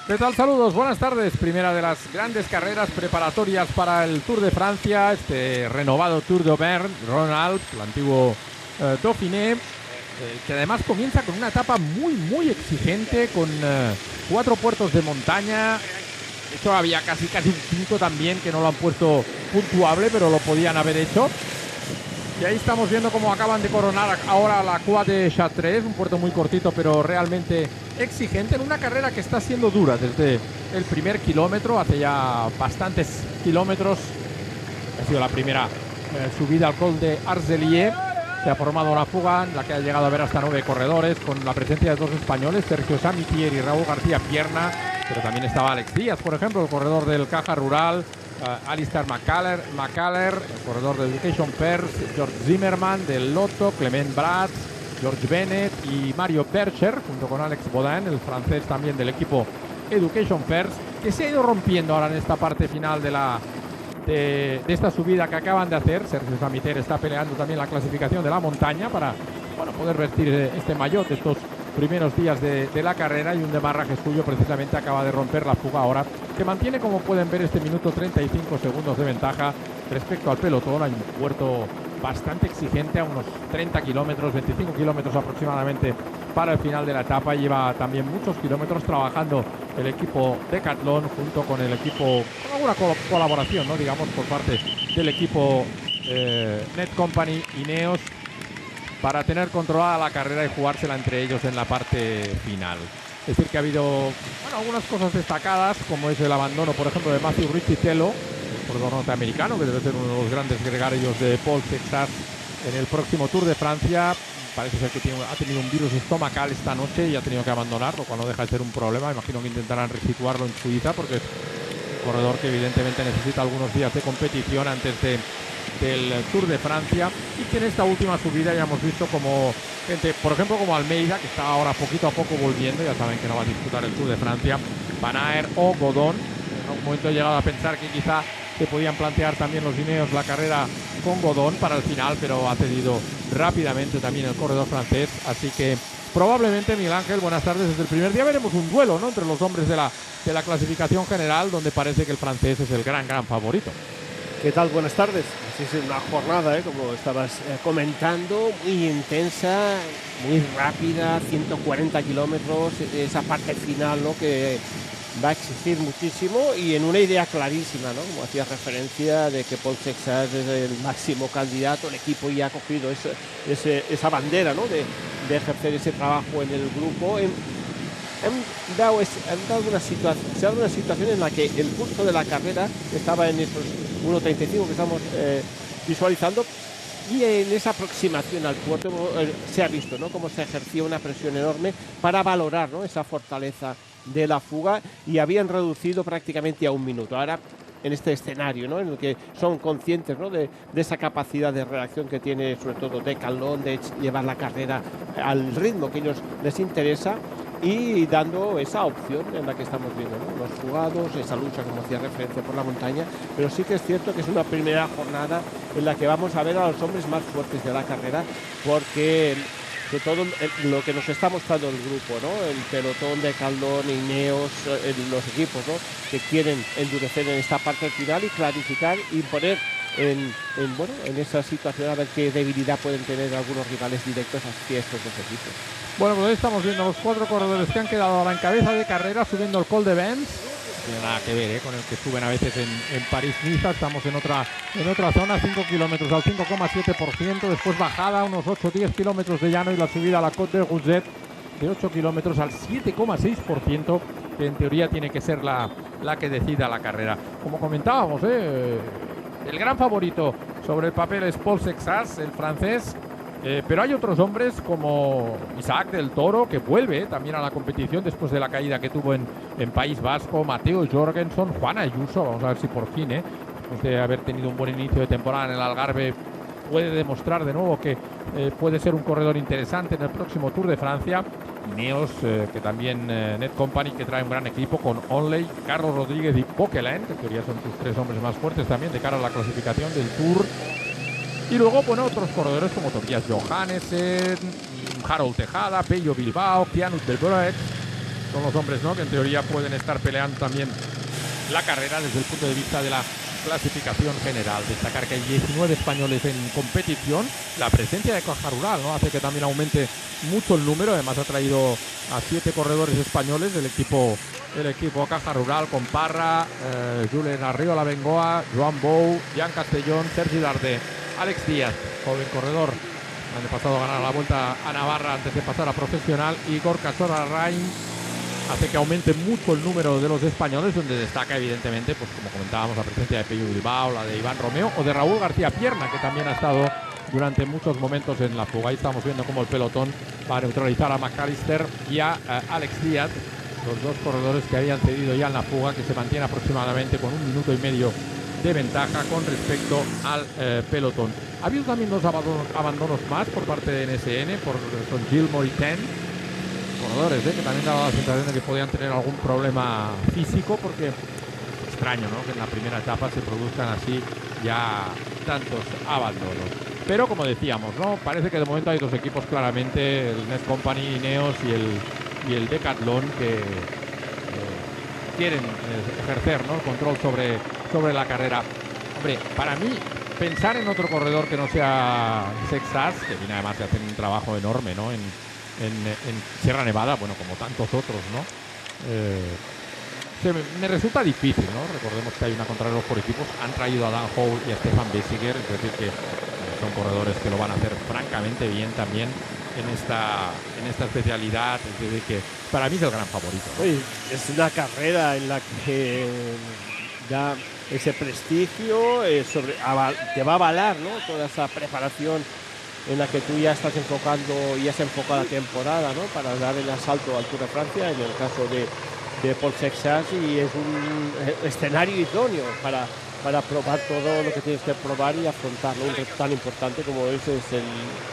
¿Qué tal? Saludos, buenas tardes. Primera de las grandes carreras preparatorias para el Tour de Francia, este renovado Tour d'Auvergne, Rhône-Alpes, el antiguo Dauphiné, que además comienza con una etapa muy exigente, con 4 puertos de montaña. De hecho, había casi un quinto también que no lo han puesto puntuable, pero lo podían haber hecho. Y ahí estamos viendo cómo acaban de coronar ahora la Croix de Chartres, un puerto muy cortito pero realmente exigente en una carrera que está siendo dura desde el primer kilómetro, hace ya bastantes kilómetros. Ha sido la primera subida al Col de Arzelier. Se ha formado una fuga en la que ha llegado a ver hasta 9 corredores, con la presencia de 2 españoles, Sergio Samitier y Raúl García Pierna, pero también estaba Alex Díaz, por ejemplo, el corredor del Caja Rural, Alistair McCaller, el corredor de Education First, George Zimmerman del Lotto, Clement Bratz, George Bennett y Mario Bercher, junto con Alex Baudin, el francés también del equipo Education First, que se ha ido rompiendo ahora en esta parte final de esta subida que acaban de hacer. Sergio Samitier está peleando también la clasificación de la montaña para poder vestir este maillot de estos primeros días de la carrera, y un demarraje suyo precisamente acaba de romper la fuga ahora, que mantiene, como pueden ver, este minuto 35 segundos de ventaja respecto al pelotón. Hay un puerto bastante exigente a unos 30 kilómetros, 25 kilómetros aproximadamente para el final de la etapa. Lleva también muchos kilómetros trabajando el equipo Decathlon junto con el equipo, con alguna colaboración, ¿no?, digamos, por parte del equipo Net Company Ineos, para tener controlada la carrera y jugársela entre ellos en la parte final. Es decir, que ha habido algunas cosas destacadas, como es el abandono, por ejemplo, de Matthew Riccitello, el corredor norteamericano, que debe ser uno de los grandes gregarios de Paul Texas en el próximo Tour de Francia. Parece ser que ha tenido un virus estomacal esta noche y ha tenido que abandonar, lo cual no deja de ser un problema. Imagino que intentarán resituarlo en Suiza, porque es un corredor que evidentemente necesita algunos días de competición antes del Tour de Francia, y que en esta última subida ya hemos visto como gente, por ejemplo, como Almeida, que está ahora poquito a poco volviendo, ya saben que no va a disputar el Tour de Francia, Van Aert o Godon. En algún momento he llegado a pensar que quizá se podían plantear también los Ineos la carrera con Godon para el final, pero ha cedido rápidamente también el corredor francés. Así que probablemente, Miguel Ángel, buenas tardes. Desde el primer día veremos un duelo, ¿no?, entre los hombres de la clasificación general, donde parece que el francés es el gran favorito. ¿Qué tal? Buenas tardes. Así es, una jornada, como estabas comentando, muy intensa, muy rápida, 140 kilómetros, esa parte final, ¿no?, que va a exigir muchísimo, y en una idea clarísima, ¿no?, como hacía referencia de que Paul Texas es el máximo candidato. El equipo ya ha cogido esa bandera, ¿no?, de ejercer ese trabajo en el grupo. Se ha dado una situación en la que el curso de la carrera estaba en esos 1.35 que estamos visualizando, y en esa aproximación al puerto se ha visto, ¿no?, cómo se ejercía una presión enorme para valorar, ¿no?, esa fortaleza de la fuga, y habían reducido prácticamente a 1 minuto. Ahora, en este escenario, ¿no?, en el que son conscientes, ¿no?, de esa capacidad de reacción que tiene sobre todo Decathlon, de llevar la carrera al ritmo que a ellos les interesa, y dando esa opción en la que estamos viendo, ¿no?, los jugados, esa lucha, como hacía referencia, por la montaña. Pero sí que es cierto que es una primera jornada en la que vamos a ver a los hombres más fuertes de la carrera, porque sobre todo lo que nos está mostrando el grupo, ¿no?, el pelotón de Decathlon, Ineos, los equipos, ¿no?, que quieren endurecer en esta parte final y clarificar y poner en esa situación a ver qué debilidad pueden tener algunos rivales directos hacia estos dos equipos. Bueno, pues ahí estamos viendo los 4 corredores que han quedado ahora en cabeza de carrera subiendo el Col de Vence. No tiene nada que ver con el que suben a veces en París-Niza. Estamos en otra zona, 5 kilómetros al 5,7%, después bajada unos 8-10 kilómetros de llano, y la subida a la Côte de Rousset de 8 kilómetros al 7,6%, que en teoría tiene que ser la que decida la carrera. Como comentábamos, el gran favorito sobre el papel es Paul Texas, el francés. Pero hay otros hombres como Isaac del Toro, que vuelve también a la competición después de la caída que tuvo en País Vasco, Mateo Jorgensen, Juan Ayuso, vamos a ver si por fin, después de haber tenido un buen inicio de temporada en el Algarve, puede demostrar de nuevo que puede ser un corredor interesante en el próximo Tour de Francia. Ineos, que también Net Company, que trae un gran equipo con Onley, Carlos Rodríguez y Coquelin, que en teoría son sus 3 hombres más fuertes también de cara a la clasificación del Tour. Y luego, otros corredores como Tobias Johannessen, Harold Tejada, Pello Bilbao, Pianut Delbrecht, son los hombres, ¿no?, que en teoría pueden estar peleando también la carrera desde el punto de vista de la clasificación general. Destacar que hay 19 españoles en competición. La presencia de Caja Rural, ¿no?, hace que también aumente mucho el número. Además ha traído a 7 corredores españoles del equipo Caja Rural, con Parra, Julen Arriola Bengoa, Joan Bou, Jan Castellón, Sergi Darder, Alex Díaz, joven corredor, el año pasado ganar la Vuelta a Navarra antes de pasar a profesional, y Gorka Sorarrain, hace que aumente mucho el número de los españoles, donde destaca evidentemente, pues como comentábamos, la presencia de Pello Bilbao, la de Iván Romeo o de Raúl García Pierna, que también ha estado durante muchos momentos en la fuga. Ahí estamos viendo cómo el pelotón va a neutralizar a McAllister y a Alex Díaz, los dos corredores que habían cedido ya en la fuga, que se mantiene aproximadamente con 1 minuto y medio de ventaja con respecto al pelotón. Ha habido también 2 abandonos más por parte de NSN, con Gilles Maritain, corredores que también daba la sensación de que podían tener algún problema físico, porque es extraño, ¿no?, que en la primera etapa se produzcan así ya tantos abandonos. Pero como decíamos, ¿no?, parece que de momento hay 2 equipos claramente, el Net Company Ineos y el Decathlon, que quieren ejercer, ¿no?, el control sobre la carrera. Hombre, para mí, pensar en otro corredor que no sea Sexas, que viene además de hacer un trabajo enorme, ¿no?, en Sierra Nevada, bueno, como tantos otros, ¿no? Me resulta difícil, ¿no? Recordemos que hay una contrarreloj por equipos. Han traído a Dan Howell y a Stefan Bessiger, es decir, que son corredores que lo van a hacer francamente bien también en esta especialidad. Es decir, que para mí es el gran favorito, ¿no? Oye, es una carrera en la que da ese prestigio, te va a avalar, ¿no?, toda esa preparación en la que tú ya estás enfocando y has enfocado la temporada, ¿no?, para dar el asalto al Tour de Francia, en el caso de Paul Sexas, y es un escenario idóneo para probar todo lo que tienes que probar y afrontarlo, un reto tan importante como es el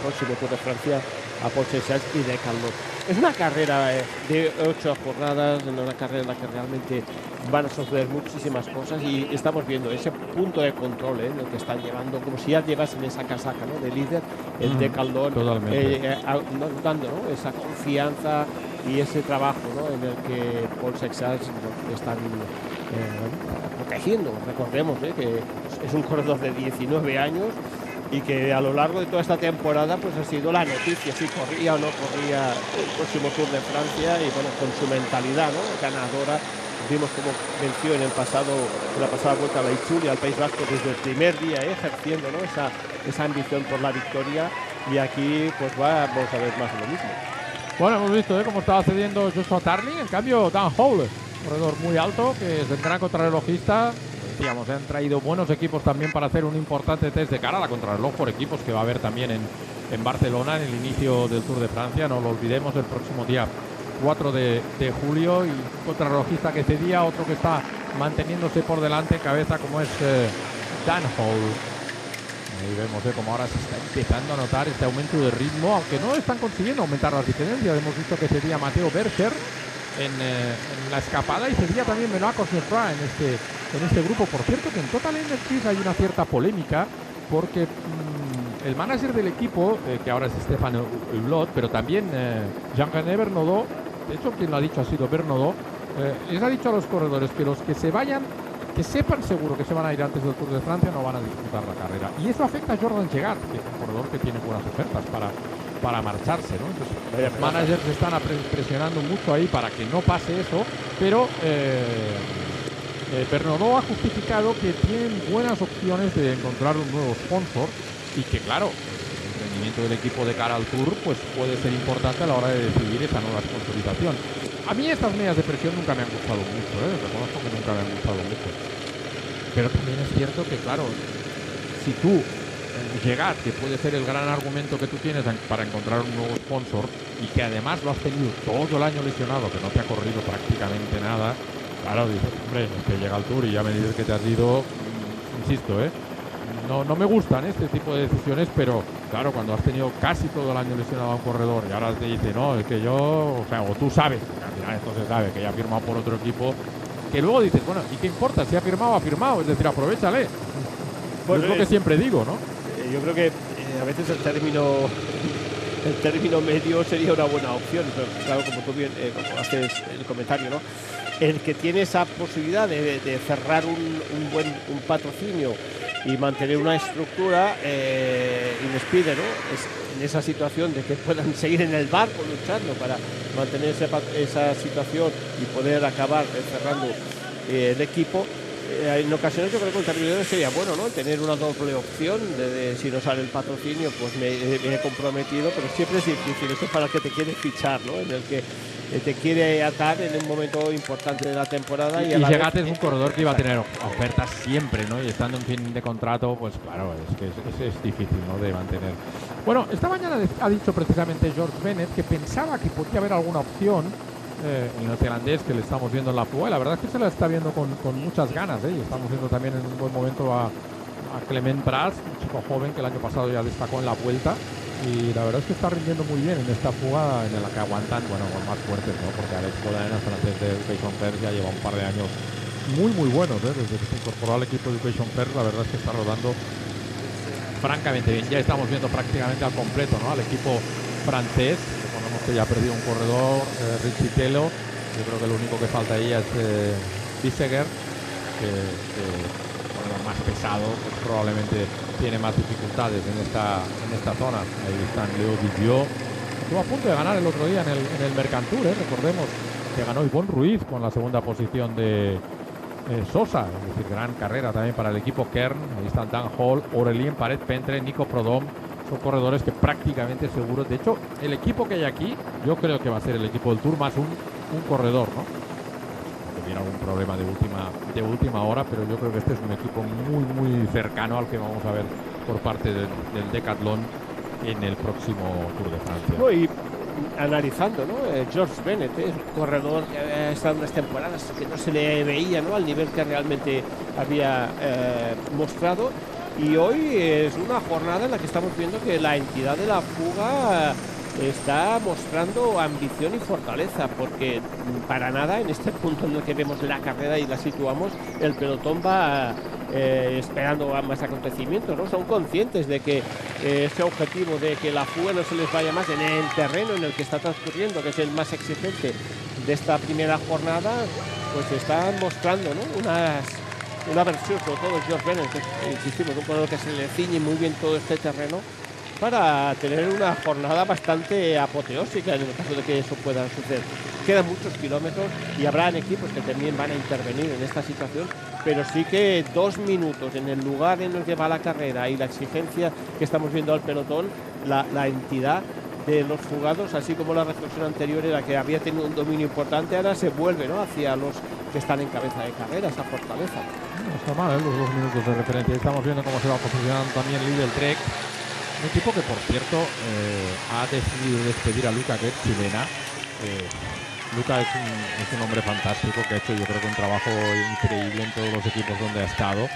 próximo Tour de Francia a Paul Sexas y Decathlon. Es una carrera de 8 jornadas, una carrera en la que realmente van a suceder muchísimas cosas, y estamos viendo ese punto de control, lo que están llevando, como si ya llevas en esa casaca, ¿no?, de líder, el Decathlon, dando, ¿no?, esa confianza y ese trabajo, ¿no?, en el que Paul Sexas están protegiendo. Recordemos que es un corredor de 19 años y que a lo largo de toda esta temporada pues ha sido la noticia, si corría o no corría el próximo Tour de Francia, y bueno, con su mentalidad, ¿no?, ganadora. Vimos cómo venció en la pasada Vuelta a la Itzulia, al País Vasco, desde el primer día, ejerciendo, ¿no?, esa ambición por la victoria, y aquí pues vamos a ver más de lo mismo. Bueno, hemos visto cómo estaba cediendo Joshua Tarling. En cambio, Dan Howell, corredor muy alto, que es el gran contrarrelojista. Decíamos, han traído buenos equipos también para hacer un importante test de cara a la contrarreloj por equipos, que va a haber también en Barcelona, en el inicio del Tour de Francia. No lo olvidemos, el próximo día 4 de julio. Y contrarrelojista que cedía, otro que está manteniéndose por delante en cabeza, como es Dan Howell. Ahí vemos cómo ahora se está empezando a notar este aumento de ritmo, aunque no están consiguiendo aumentar las diferencias. Hemos visto que cedía Mateo Berger en la escapada, y cedía también Benoît Cosnefroid en este grupo. Por cierto, que en Total Energies hay una cierta polémica, porque el manager del equipo, que ahora es Stéphane Hulot, pero también Jean-René Bernaudot, de hecho quien lo ha dicho ha sido Bernaudot, les ha dicho a los corredores que los que se vayan, que sepan seguro que se van a ir antes del Tour de Francia, no van a disputar la carrera. Y eso afecta a Jordan Chegat, que es un corredor que tiene buenas ofertas para marcharse, ¿no? Entonces, los managers están presionando mucho ahí para que no pase eso, pero Bernaudot ha justificado que tienen buenas opciones de encontrar un nuevo sponsor, y que claro, el rendimiento del equipo de cara al Tour pues puede ser importante a la hora de decidir esa nueva sponsorización. A mí estas medidas de presión nunca me han gustado mucho, reconozco que nunca me han gustado mucho. Pero también es cierto que, claro, si tú llegas, que puede ser el gran argumento que tú tienes para encontrar un nuevo sponsor, y que además lo has tenido todo el año lesionado, que no te ha corrido prácticamente nada, claro, dices, hombre, es que llega el Tour y ya me dices que te has ido, insisto, no me gustan este tipo de decisiones, pero claro, cuando has tenido casi todo el año lesionado a un corredor y ahora te dice, no, es que yo, o tú sabes, al final esto se sabe, que ya ha firmado por otro equipo, que luego dices, bueno, ¿y qué importa? Si ha firmado, es decir, aprovéchale. Pues es lo que siempre digo, ¿no? Yo creo que a veces el término el término medio sería una buena opción, pero claro, como tú bien como haces el comentario, ¿no? El que tiene esa posibilidad de cerrar un patrocinio y mantener una estructura y les pide, ¿no? En esa situación de que puedan seguir en el barco luchando para mantener esa situación y poder acabar cerrando el equipo. En ocasiones yo creo que un terminador sería bueno, ¿no? Tener una doble opción de si no sale el patrocinio, pues me he comprometido, pero siempre es difícil. Esto es para el que te quiere fichar, ¿no? En el que te quiere atar en un momento importante de la temporada. Y Segate es un corredor que iba a tener ofertas siempre, ¿no? Y estando en fin de contrato, pues claro, es que es difícil, ¿no? De mantener. Bueno, esta mañana ha dicho precisamente George Bennett que pensaba que podía haber alguna opción el neozelandés que le estamos viendo en la fuga, y la verdad es que se la está viendo con muchas ganas, y estamos viendo también en un buen momento a Clement Pras, un chico joven que el año pasado ya destacó en la vuelta, y la verdad es que está rindiendo muy bien en esta fuga en la que aguantan, bueno, con más fuertes, ¿no? Porque Alex Podena, francés de Education First, ya lleva un par de años muy buenos, desde que se incorporó al equipo de Education First. La verdad es que está rodando francamente bien. Ya estamos viendo prácticamente al completo, ¿no? Al equipo francés, que ya ha perdido un corredor, Richie Telo. Yo creo que lo único que falta ahí es Biseguer, que más pesado, pues probablemente tiene más dificultades en esta zona. Ahí están Leo Didiot, estuvo a punto de ganar el otro día en el Mercantour, recordemos que ganó Ivonne Ruiz con la segunda posición de Sosa, es decir, gran carrera también para el equipo Kern. Ahí están Dan Hall, Aurelien Paret-Pentre, Nico Prodom. Son corredores que prácticamente seguros. De hecho, el equipo que hay aquí, yo creo que va a ser el equipo del Tour más un corredor, ¿no? Que tiene algún problema de última hora, pero yo creo que este es un equipo muy cercano al que vamos a ver por parte del Decathlon en el próximo Tour de Francia. No, y analizando, ¿no? George Bennett, el corredor que ha estado unas temporadas que no se le veía, ¿no? Al nivel que realmente había mostrado. Y hoy es una jornada en la que estamos viendo que la entidad de la fuga está mostrando ambición y fortaleza, porque para nada en este punto en el que vemos la carrera y la situamos, el pelotón va esperando más acontecimientos, ¿no? Son conscientes de que ese objetivo de que la fuga no se les vaya más en el terreno en el que está transcurriendo, que es el más exigente de esta primera jornada, pues están mostrando, ¿no? Una versión, sobre todo George Bennett, que insistimos, un corredor que se le ciñe muy bien todo este terreno para tener una jornada bastante apoteósica en el caso de que eso pueda suceder. Quedan muchos kilómetros y habrán equipos que también van a intervenir en esta situación, pero sí que 2 minutos en el lugar en el que va la carrera y la exigencia que estamos viendo al pelotón, la entidad de los fugados, así como la reflexión anterior era que había tenido un dominio importante, ahora se vuelve, ¿no?, hacia los que están en cabeza de carrera, esa fortaleza. No está mal, los 2 minutos de referencia. Estamos viendo cómo se va posicionando también Lidl Trek, un equipo que, por cierto, ha decidido despedir a Luca, que es chilena. Luca es un hombre fantástico que ha hecho, yo creo, que un trabajo increíble en todos los equipos donde ha estado.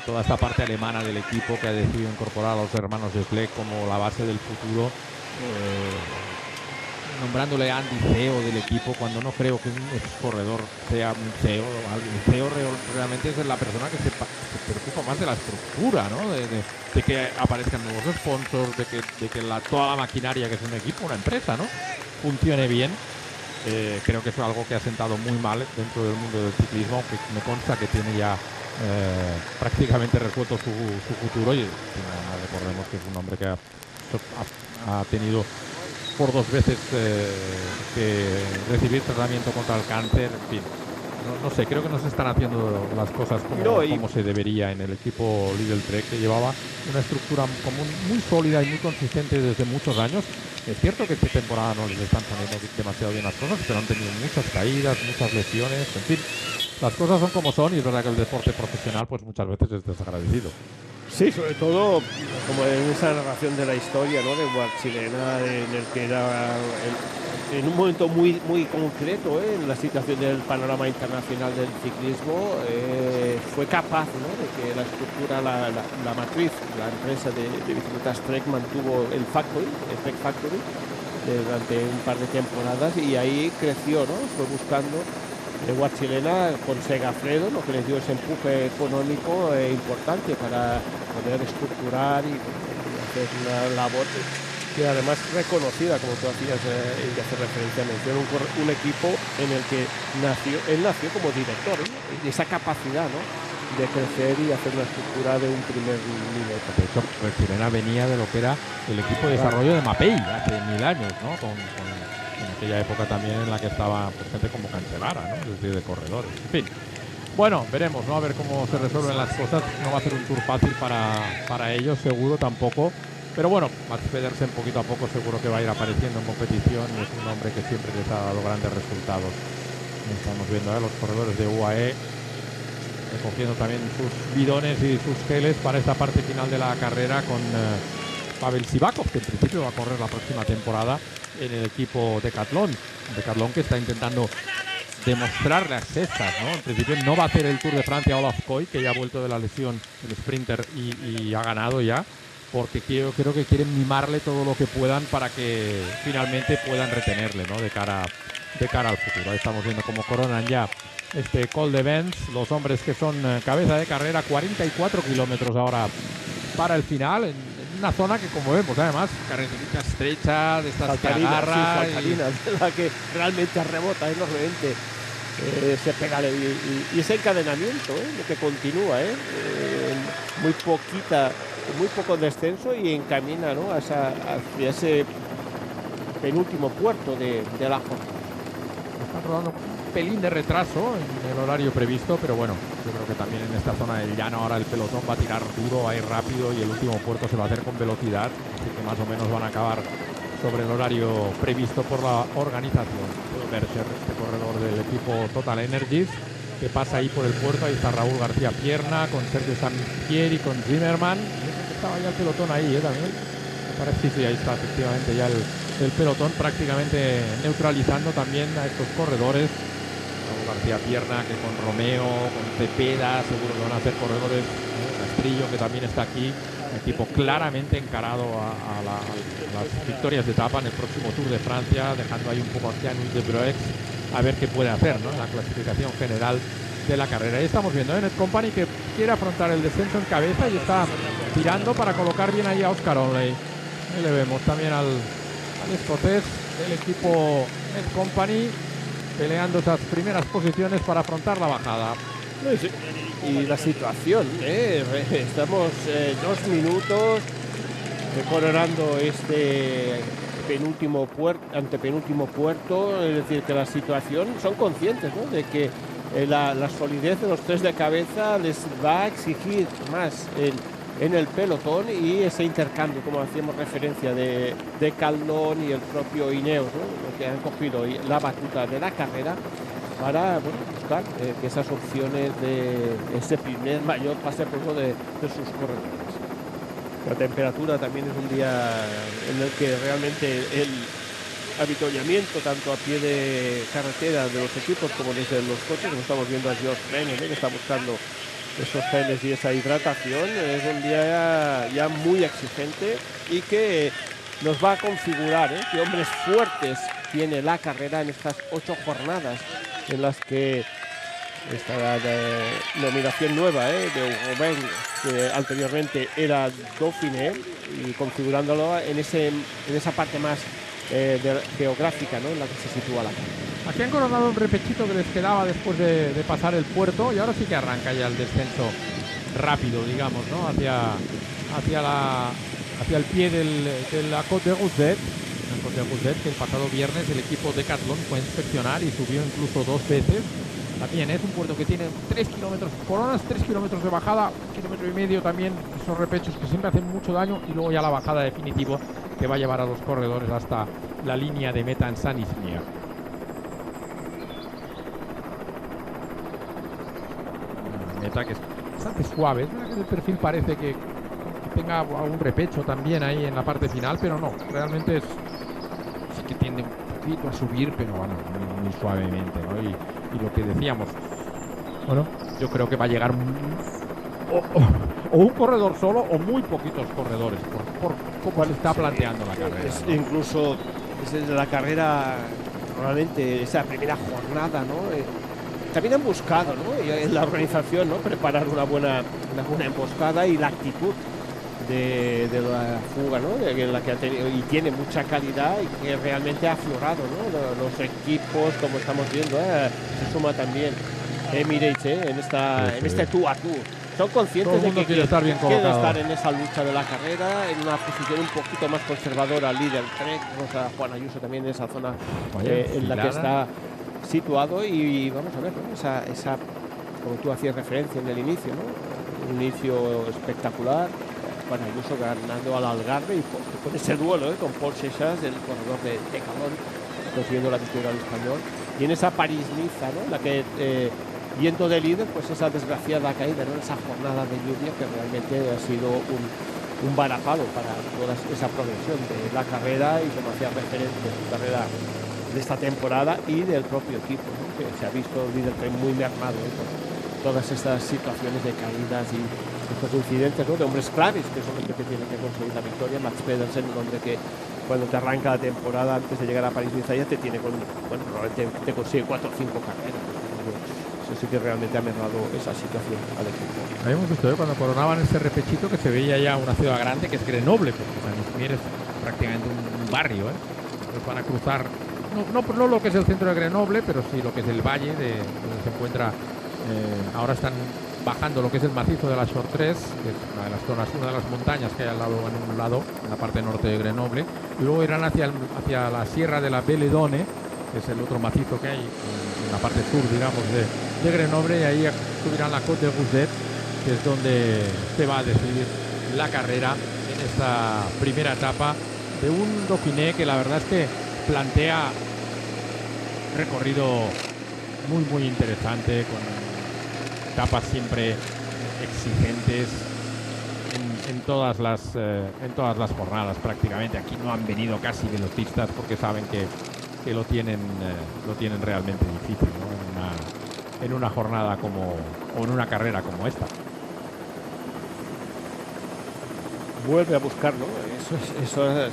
Toda esta parte alemana del equipo, que ha decidido incorporar a los hermanos Schleck como la base del futuro, nombrándole a Andy CEO del equipo, cuando no creo que un corredor sea un CEO. El CEO realmente es la persona que se preocupa más de la estructura, ¿no? De que aparezcan nuevos sponsors, de que toda la maquinaria, que es un equipo, una empresa, ¿no?, funcione bien. Creo que es algo que ha sentado muy mal dentro del mundo del ciclismo, aunque me consta que tiene ya prácticamente resuelto su futuro. Y recordemos que es un hombre que ha tenido por 2 veces que recibir tratamiento contra el cáncer. En fin, no sé, creo que no se están haciendo las cosas como se debería en el equipo Lidl Trek, que llevaba una estructura común muy sólida y muy consistente desde muchos años. Es cierto que esta temporada no les están saliendo demasiado bien las cosas, pero han tenido muchas caídas, muchas lesiones, en fin, las cosas son como son, y es verdad que el deporte profesional pues muchas veces es desagradecido. Sí, sobre todo como en esa narración de la historia, ¿no?, de World Chilena, en el que era en un momento muy concreto, en la situación del panorama internacional del ciclismo, fue capaz, ¿no?, de que la estructura, la matriz, la empresa de bicicletas Trek mantuvo el Trek Factory, durante un par de temporadas, y ahí creció, ¿no?, fue buscando World Chilena con Segafredo, lo que les dio ese empuje económico importante para poder estructurar y hacer una labor que además reconocida, como tú hacías y que hace referencia, mencionó un equipo en el que él nació como director, ¿no? Y esa capacidad, ¿no?, de crecer y hacer una estructura de un primer nivel. De hecho, pues Sirena venía de lo que era el equipo de desarrollo de Mapei hace 1000 años, ¿no? En aquella época también en la que estaba pues, gente como Cancellara, ¿no? Es decir, de corredores. En fin. Bueno, veremos, ¿no? A ver cómo se resuelven las cosas. No va a ser un tour fácil para ellos, seguro tampoco. Pero bueno, Mats Pedersen poquito a poco seguro que va a ir apareciendo en competición y es un hombre que siempre les ha dado grandes resultados. Estamos viendo a los corredores de UAE recogiendo también sus bidones y sus geles para esta parte final de la carrera con Pavel Sivakov, que en principio va a correr la próxima temporada en el equipo Decathlon. Decathlon que está intentando demostrar las cestas, ¿no? En principio no va a hacer el Tour de Francia Olaf Koy, que ya ha vuelto de la lesión, el sprinter, y ha ganado ya, porque creo que quieren mimarle todo lo que puedan para que finalmente puedan retenerle, ¿no? De cara al futuro. Ahí estamos viendo cómo coronan ya este Col de Vence, los hombres que son cabeza de carrera, 44 kilómetros ahora para el final, en una zona que, como vemos, además, carreterita estrecha, de estas que agarra. Saltarinas, la que realmente rebota enormemente. Se pega y ese encadenamiento, lo que continúa, muy poco descenso y encamina, ¿no?, hacia ese penúltimo puerto de la jornada. Están rodando un pelín de retraso en el horario previsto, pero bueno, yo creo que también en esta zona del llano ahora el pelotón va a tirar duro, va a ir rápido y el último puerto se va a hacer con velocidad, así que más o menos van a acabar sobre el horario previsto por la organización. Berger, este corredor del equipo Total Energies, que pasa ahí por el puerto. Ahí está Raúl García Pierna con Sergio Sampieri, con Zimmerman. Estaba ya el pelotón ahí, también. Me parece, sí, ahí está efectivamente ya el pelotón prácticamente neutralizando también a estos corredores. Raúl García Pierna, que con Romeo, con Cepeda, seguro que van a ser corredores. Castrillo, que también está aquí. Un equipo claramente encarado a las victorias de etapa en el próximo Tour de Francia, dejando ahí un poco a Janus de Broex a ver qué puede hacer, ¿no?, en la clasificación general de la carrera. Ahí estamos viendo Net Company, que quiere afrontar el descenso en cabeza y está tirando para colocar bien ahí a Oscar Onley. Ahí le vemos también al escocés del equipo Net Company peleando esas primeras posiciones para afrontar la bajada. Sí. Y la situación, estamos 2 minutos coronando este antepenúltimo puerto, es decir, que la situación, son conscientes, ¿no?, de que la solidez de los 3 de cabeza les va a exigir más en el pelotón y ese intercambio, como hacíamos referencia, de Caldón y el propio Ineos, ¿no?, que han cogido la batuta de la carrera para buscar que esas opciones de ese primer mayor pase por uno de sus corredores. La temperatura también es un día en el que realmente el avituallamiento, tanto a pie de carretera de los equipos como desde los coches, como estamos viendo a George Bennett, que está buscando esos geles y esa hidratación, es un día ya muy exigente y que nos va a configurar qué hombres fuertes tiene la carrera en estas 8 jornadas en las que esta nominación nueva de Robben, que anteriormente era Dauphiné, y configurándolo en esa parte más geográfica, ¿no?, en la que se sitúa la carrera. Aquí han coronado un repechito que les quedaba después de pasar el puerto y ahora sí que arranca ya el descenso rápido, digamos, ¿no?, hacia el pie de la Côte de Rousset. La Côte de Rousset, que el pasado viernes el equipo Decathlon fue a inspeccionar y subió incluso 2 veces. También es un puerto que tiene 3 kilómetros, coronas 3 kilómetros de bajada, 1,5 kilómetros también, esos repechos que siempre hacen mucho daño, y luego ya la bajada definitiva que va a llevar a los corredores hasta la línea de meta en Saint-Ismier. Meta que es bastante suave, es verdad que el perfil parece que tenga algún repecho también ahí en la parte final, pero no, realmente sí que tiende un poquito a subir, pero bueno, muy suavemente, ¿no? Y lo que decíamos, bueno, yo creo que va a llegar o un corredor solo o muy poquitos corredores por cómo se está planteando la carrera, ¿no? Incluso desde la carrera, normalmente esa primera jornada, ¿no? También han buscado, ¿no?, en la organización, ¿no?, preparar una buena emboscada y la actitud de la fuga, ¿no? En la que ha tenido, y tiene mucha calidad y que realmente ha aflorado, ¿no? Los equipos, como estamos viendo, se suma también Emirates en este tú a tú. Son conscientes de que quiere estar bien colocado, estar en esa lucha de la carrera, en una posición un poquito más conservadora, líder Trek, Juan Ayuso también en esa zona en la que está situado, y vamos a ver, ¿no? esa como tú hacías referencia en el inicio, ¿no? Un inicio espectacular. Juan Ayuso ganando al Algarve y con ese duelo con Paul Seixas, el corredor de Decathlon, consiguiendo la victoria al español. Y en esa París-Niza, ¿no? La que yendo de líder, pues esa desgraciada caída, ¿no? Esa jornada de lluvia que realmente ha sido un varapalo para toda esa progresión de la carrera, y como hacía referencia, la carrera de esta temporada y del propio equipo, ¿no? Que se ha visto el líder muy mermado, por todas estas situaciones de caídas y estos incidentes, ¿no? De hombres claves, que son los que te tienen que conseguir la victoria. Max Pedersen, un hombre que cuando te arranca la temporada, antes de llegar a París-Niza, ya te tiene probablemente te consigue 4 o 5 carreras. Eso sí que realmente ha mermado esa situación al equipo. Habíamos visto cuando coronaban ese repechito que se veía ya una ciudad grande, que es Grenoble, porque Saint-Mihiel es prácticamente un barrio, Entonces van a cruzar, no lo que es el centro de Grenoble, pero sí lo que es el valle donde se encuentra. Ahora están bajando lo que es el macizo de la Chartreuse, que es una de las zonas, una de las montañas que hay al lado, en un lado, en la parte norte de Grenoble, y luego irán hacia la sierra de la Belledonne, que es el otro macizo que hay en la parte sur, digamos, de Grenoble, y ahí subirán la Côte de Rousset, que es donde se va a decidir la carrera en esta primera etapa de un Dauphiné que la verdad es que plantea recorrido muy interesante, con etapas siempre exigentes en todas las jornadas prácticamente. Aquí no han venido casi velocistas porque saben que lo tienen realmente difícil, ¿no? En una jornada o en una carrera como esta. Vuelve a buscar, ¿no? Eso es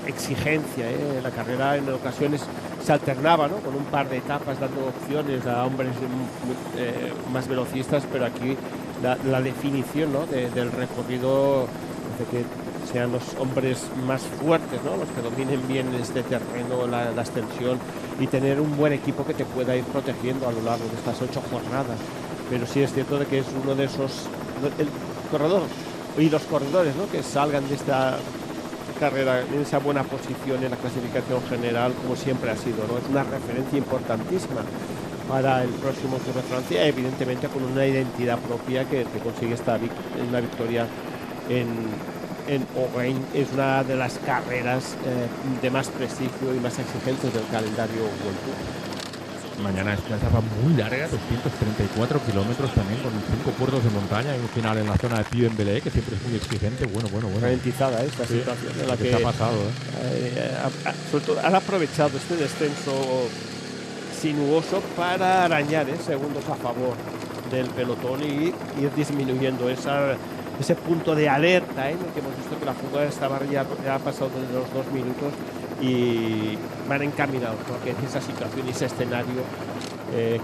exigencia, La carrera en ocasiones se alternaba, ¿no? Con un par de etapas dando opciones a hombres más velocistas, pero aquí la definición, ¿no? del recorrido hace que sean los hombres más fuertes, ¿no? Los que dominen bien este terreno, la extensión, y tener un buen equipo que te pueda ir protegiendo a lo largo de estas 8 jornadas. Pero sí es cierto de que es uno de esos, el corredor y los corredores, ¿no? Que salgan de esta carrera en esa buena posición en la clasificación general, como siempre ha sido, ¿no? Es una referencia importantísima para el próximo Tour de Francia, evidentemente con una identidad propia que consigue una victoria en Auvergne. Es una de las carreras de más prestigio y más exigentes del calendario World Tour. Mañana es una etapa muy larga, 234 kilómetros también, con 5 puertos de montaña y un final en la zona de Puy-en-Velay, que siempre es muy exigente. Bueno. Ralentizada esta situación en la que se ha pasado. Sobre todo han aprovechado este descenso sinuoso para arañar segundos a favor del pelotón y ir disminuyendo ese punto de alerta, en el que hemos visto que la fuga ya ha pasado de los 2 minutos y van encaminados, porque esa situación y ese escenario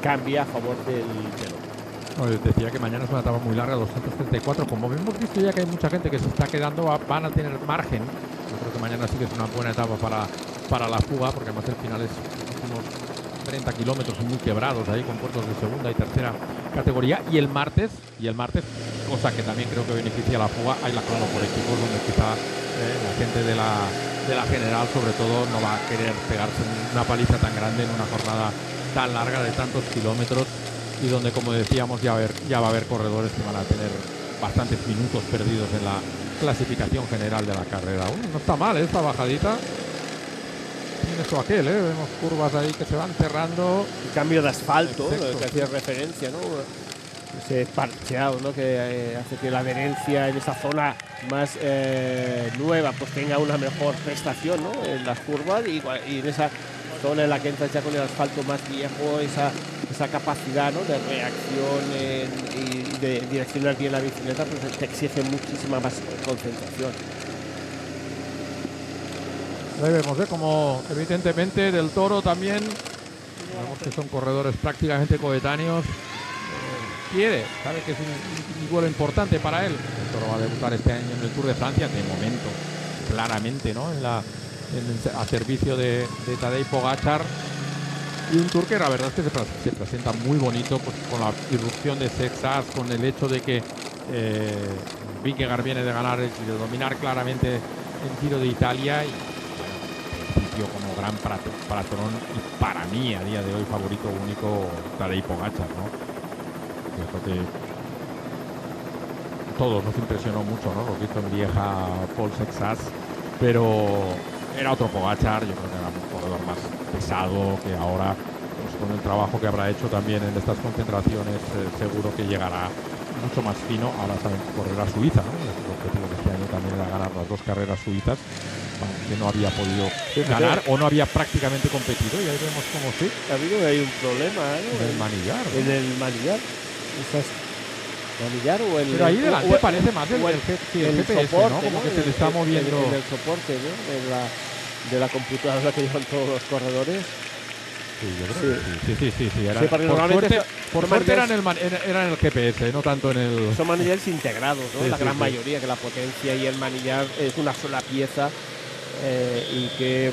cambia a favor del pelotón. Decía que mañana es una etapa muy larga, 234. Como hemos visto ya que hay mucha gente que se está quedando, van a tener margen. Yo creo que mañana sí que es una buena etapa para la fuga, porque además el final es unos 30 kilómetros muy quebrados ahí, con puertos de segunda y tercera categoría. Y el martes, cosa que también creo que beneficia a la fuga, hay la crono por equipos, donde quizá la gente de la general, sobre todo, no va a querer pegarse una paliza tan grande en una jornada tan larga de tantos kilómetros, y donde, como decíamos, ya va a haber corredores que van a tener bastantes minutos perdidos en la clasificación general de la carrera. No está mal esta bajadita. Tiene esto aquel, vemos curvas ahí que se van cerrando. El cambio de asfalto, que hacía referencia, ¿no? Ese parcheado, ¿no? Que hace que la adherencia en esa zona más nueva pues tenga una mejor prestación, ¿no? En las curvas, y en esa zona en la que entras ya con el asfalto más viejo, esa capacidad, ¿no? De reacción y de direccionar bien la bicicleta, pues te exige muchísima más concentración. Ahí vemos, como evidentemente Del Toro también, vemos que son corredores prácticamente coetáneos. quiere, sabe que es un vuelo importante para él. El toro va a debutar este año en el Tour de Francia, de momento, claramente, ¿no? A servicio de Tadej Pogačar. Y un Tour que la verdad es que se presenta muy bonito, pues, con la irrupción de Sexas, con el hecho de que Vingegaard viene de ganar y de dominar claramente el Giro de Italia y como gran patrón y para mí a día de hoy favorito único Tadej Pogačar, ¿no? Cierto que todos nos impresionó mucho, ¿no? Lo que hizo en Lieja Paul Sexas, pero era otro Pogačar, yo creo que era un corredor más pesado que ahora, pues, con el trabajo que habrá hecho también en estas concentraciones, seguro que llegará mucho más fino. Ahora saben correr a Suiza, ¿no? El objetivo de este año también era ganar las 2 carreras suizas, que no había podido ganar o no había prácticamente competido, y ahí vemos cómo sí. Ha habido hay un problema, ¿no? En el manillar, ¿no? En el manillar. Manillar o el. Pero ahí delante parece más el GPS, soporte, ¿no? Como que se le está moviendo. En el soporte, ¿no? De la computadora que llevan todos los corredores. Sí, yo creo que sí. Era, sí, por suerte era en el GPS, no tanto en el. Son manillares integrados, ¿no? Sí, la gran sí. mayoría, que la potencia y el manillar es una sola pieza, y que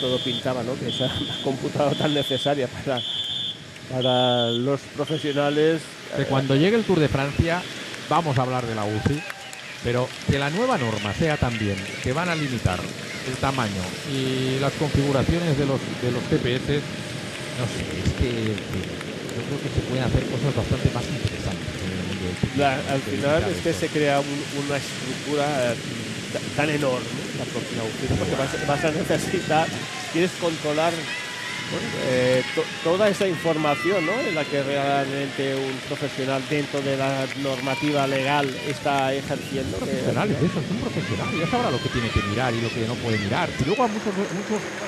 todo pintaba, ¿no? Que esa computadora tan necesaria para los profesionales. Que cuando llegue el Tour de Francia vamos a hablar de la UCI, pero que la nueva norma sea también que van a limitar el tamaño y las configuraciones de los GPS. No sé, es que yo creo que se pueden hacer cosas bastante más interesantes en el mundo del ciclismo. Al final es que se crea una estructura tan enorme, la propia UCI, porque vas a necesitar, quieres controlar toda esa información, ¿no? En la que realmente un profesional dentro de la normativa legal está ejerciendo. Es un profesional, ya sabrá lo que tiene que mirar y lo que no puede mirar. Y luego a muchos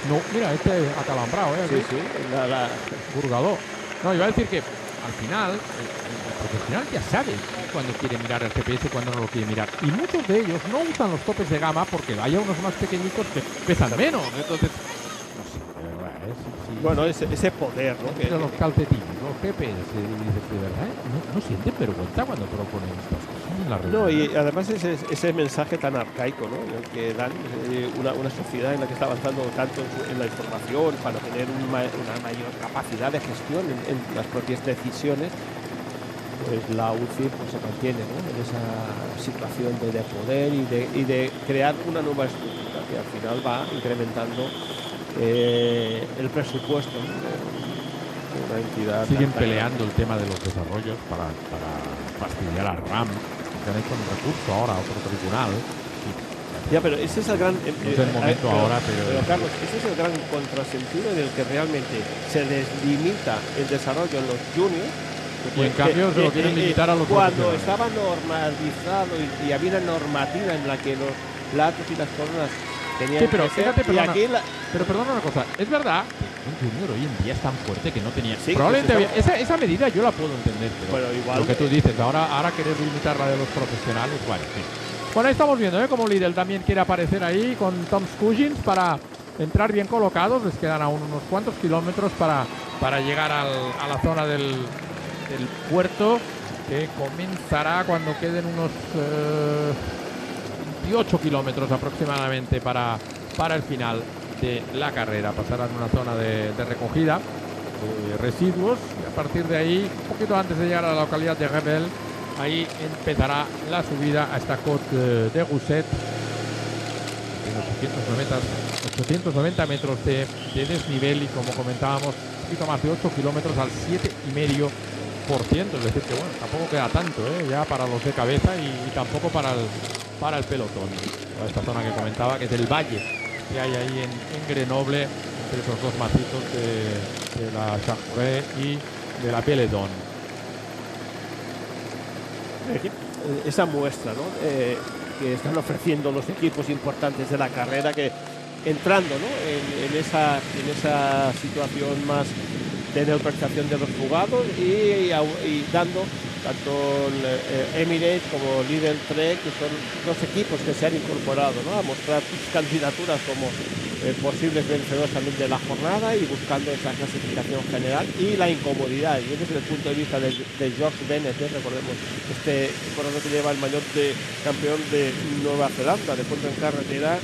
no, mira, este acalambrado, Sí, Burgador. No, iba a decir que al final el profesional ya sabe cuando quiere mirar el GPS y cuando no lo quiere mirar. Y muchos de ellos no usan los topes de gama porque hay unos más pequeñitos que pesan menos. Entonces, no sé, de verdad, bueno, ese poder, ¿no? Pero los calcetines, los GPS, dices, de verdad, no sienten vergüenza cuando proponen estas cosas en la red. No, y además ese mensaje tan arcaico, ¿no? En el que dan una sociedad en la que está avanzando tanto en la información para tener una mayor capacidad de gestión en las propias decisiones. Pues la UCI pues, se mantiene, ¿no? En esa situación de poder y de crear una nueva estructura que al final va incrementando el presupuesto, ¿no? de una entidad. Siguen peleando el tema de los desarrollos para fastidiar a RAM, que han hecho un recurso ahora a otro tribunal. Ya, pero ese es el gran. No es el momento ahora, pero Carlos, ese es el gran contrasentido en el que realmente se les limita el desarrollo en los juniors. Y en cambio se lo quieren limitar a los cuando estaba normalizado y había una normativa en la que los platos y las coronas tenían pero que ser, perdona, pero perdona una cosa, es verdad que un junior hoy en día es tan fuerte que no tenía. Sí, probablemente esa medida yo la puedo entender, pero bueno, igual lo que tú dices, ahora querer limitar la de los profesionales, bueno, sí. Bueno, ahí estamos viendo como Lidl también quiere aparecer ahí con Tom Scoggins para entrar bien colocados. Les quedan aún unos cuantos kilómetros para llegar a la zona del puerto, que comenzará cuando queden unos 28 kilómetros aproximadamente para el final de la carrera. Pasarán una zona de recogida de residuos y a partir de ahí, un poquito antes de llegar a la localidad de Rebel, ahí empezará la subida a esta Côte de Gousset, en 890 metros de desnivel y, como comentábamos, un poquito más de 8 kilómetros al 7,5%. Es decir, que bueno, tampoco queda tanto ya para los de cabeza y tampoco para el pelotón. Toda esta zona que comentaba, que es el valle que hay ahí en Grenoble, entre esos dos macizos de la Chartres y de la Péledon. Esa muestra, ¿no? Que están ofreciendo los equipos importantes de la carrera, que entrando, ¿no? en esa situación más de neutralización de los jugados y dando tanto Emirates como Lidl Trek, que son dos equipos que se han incorporado, ¿no? A mostrar sus candidaturas como posibles vencedores también de la jornada y buscando esa clasificación general y la incomodidad. Y desde el punto de vista de George Bennett, recordemos, este corredor que lleva el maillot de campeón de Nueva Zelanda de fondo en carretera,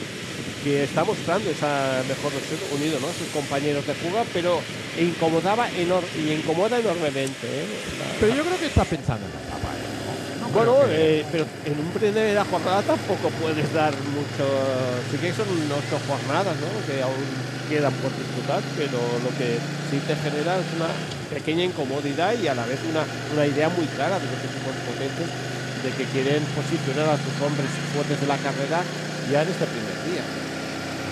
que está mostrando esa mejor versión, unido, ¿no?, a sus compañeros de fuga, pero incomoda enormemente. Pero yo creo que está pensando en la etapa. No bueno, creo que... pero en un primera jornada tampoco puedes dar mucho. Sí que son 8 jornadas, ¿no?, que aún quedan por disputar, pero lo que sí te genera es una pequeña incomodidad y a la vez una idea muy clara de los equipos potentes de que quieren posicionar a sus hombres fuertes de la carrera ya en este primer día.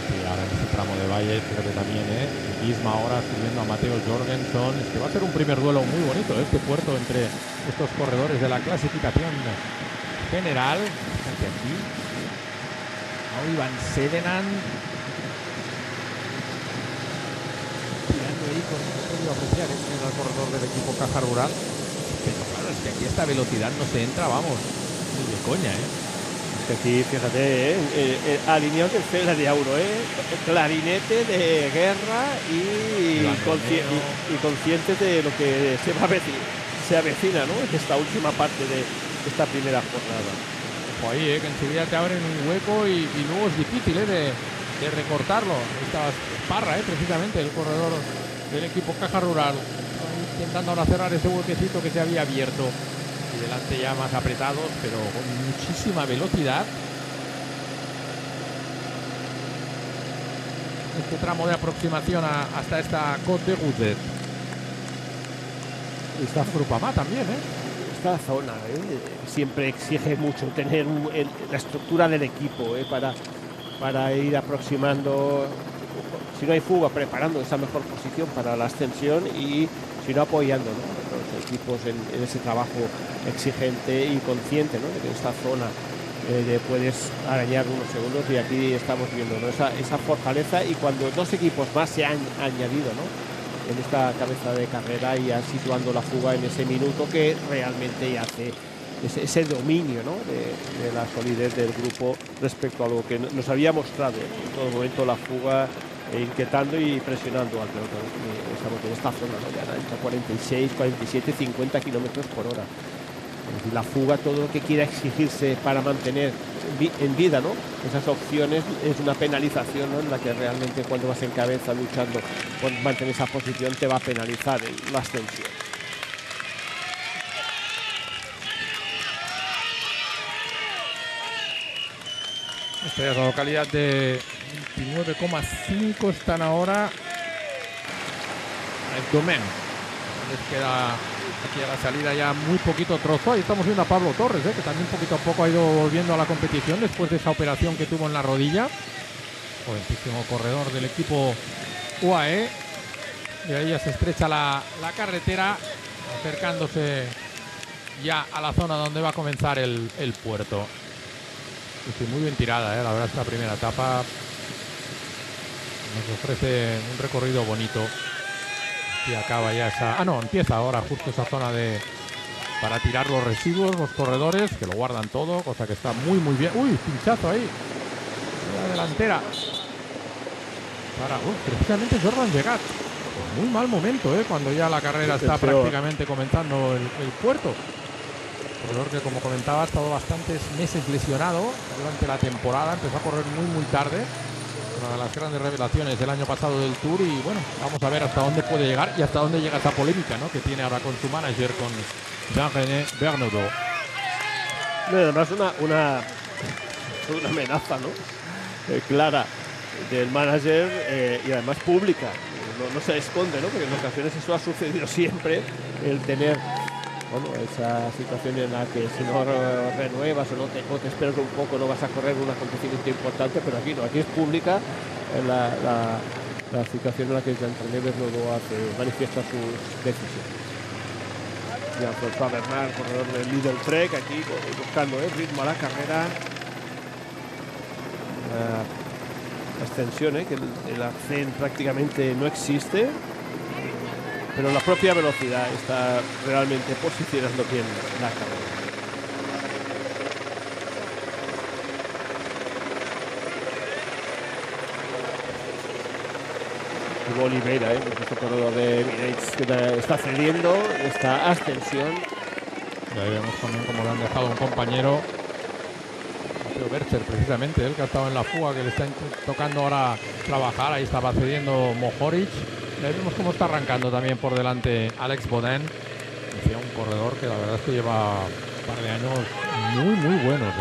Sí, ahora en este tramo de valle, fíjate también, Isma ahora subiendo a Mateo Jorgensen. Es que va a ser un primer duelo muy bonito, este puerto entre estos corredores de la clasificación general. Fíjate aquí. Ahora Ivan Sedenan tirando ahí con el podio apreciar, era el corredor del equipo Caja Rural. Pero claro, es que aquí esta velocidad no se entra, vamos, ni de coña, Que aquí, fíjate, alineados en cera de Auro, clarinete de guerra y conscientes de lo que se avecina, ¿no?, en esta última parte de esta primera jornada. Ojo ahí, que enseguida te abren un hueco y luego es difícil de recortarlo. Esta Parra, precisamente, el corredor del equipo Caja Rural, intentando ahora cerrar ese huequecito que se había abierto. Y delante ya más apretados, pero con muchísima velocidad. Este tramo de aproximación hasta esta Côte de Goudet. Y está Frupamá también, Esta zona siempre exige mucho tener la estructura del equipo para ir aproximando, si no hay fuga, preparando esa mejor posición para la ascensión y si no apoyando, ¿no?, los equipos en ese trabajo exigente y consciente, ¿no?, de que en esta zona puedes arañar unos segundos y aquí estamos viendo, ¿no?, esa fortaleza, y cuando 2 equipos más se han añadido, ¿no?, en esta cabeza de carrera y ya situando la fuga en ese minuto que realmente hace ese dominio, ¿no?, de la solidez del grupo respecto a lo que nos había mostrado en todo momento la fuga, inquietando y presionando al pelotón. Estamos en esta zona, ¿no?, ya entre 46, 47, 50 kilómetros por hora. Es decir, la fuga, todo lo que quiera exigirse para mantener en vida, ¿no?, esas opciones, es una penalización, ¿no?, en la que realmente cuando vas en cabeza luchando por mantener esa posición te va a penalizar en la ascensión. Esta es la localidad de 29,5 están ahora. El Domen. Les queda aquí a la salida ya muy poquito trozo. Ahí estamos viendo a Pablo Torres, que también poquito a poco ha ido volviendo a la competición después de esa operación que tuvo en la rodilla. Jovencísimo corredor del equipo UAE. Y ahí ya se estrecha la carretera, acercándose ya a la zona donde va a comenzar el puerto. Estoy muy bien tirada, la verdad, esta primera etapa nos ofrece un recorrido bonito. Y acaba ya esa... no, empieza ahora justo esa zona para tirar los residuos, los corredores, que lo guardan todo, cosa que está muy muy bien. Uy, pinchazo ahí. La delantera. Precisamente Jordan Llegat. Muy mal momento, cuando ya la carrera está prácticamente comenzando el puerto. Corredor que, como comentaba, ha estado bastantes meses lesionado durante la temporada. Empezó a correr muy muy tarde. Una de las grandes revelaciones del año pasado del Tour, y bueno, vamos a ver hasta dónde puede llegar y hasta dónde llega esa polémica, ¿no?, que tiene ahora con su manager, con Jean-René Bernaudot. Además una amenaza, ¿no?, clara del manager, y además pública, no se esconde, ¿no?, porque en ocasiones eso ha sucedido siempre, el tener esa situación en la que si no renuevas o te esperas un poco no vas a correr un acontecimiento importante, pero aquí no, aquí es pública la situación en la que Jean-René Bernaudot manifiesta sus decisiones. Jean-François Bernard, corredor del Lidl Trek, aquí buscando ritmo a la carrera. Extensión, que el arcén prácticamente no existe, pero la propia velocidad está realmente posicionando bien la carrera. como Oliveira, nuestro corredor de Emirates, que está cediendo esta ascensión. Y ahí vemos también como le han dejado un compañero, Mateo Bercher, precisamente, él que ha estado en la fuga, que le está tocando ahora trabajar. Ahí estaba cediendo Mohoric. Y ahí vemos cómo está arrancando también por delante Alex Bodin. Decía un corredor que la verdad es que lleva un par de años muy, muy buenos,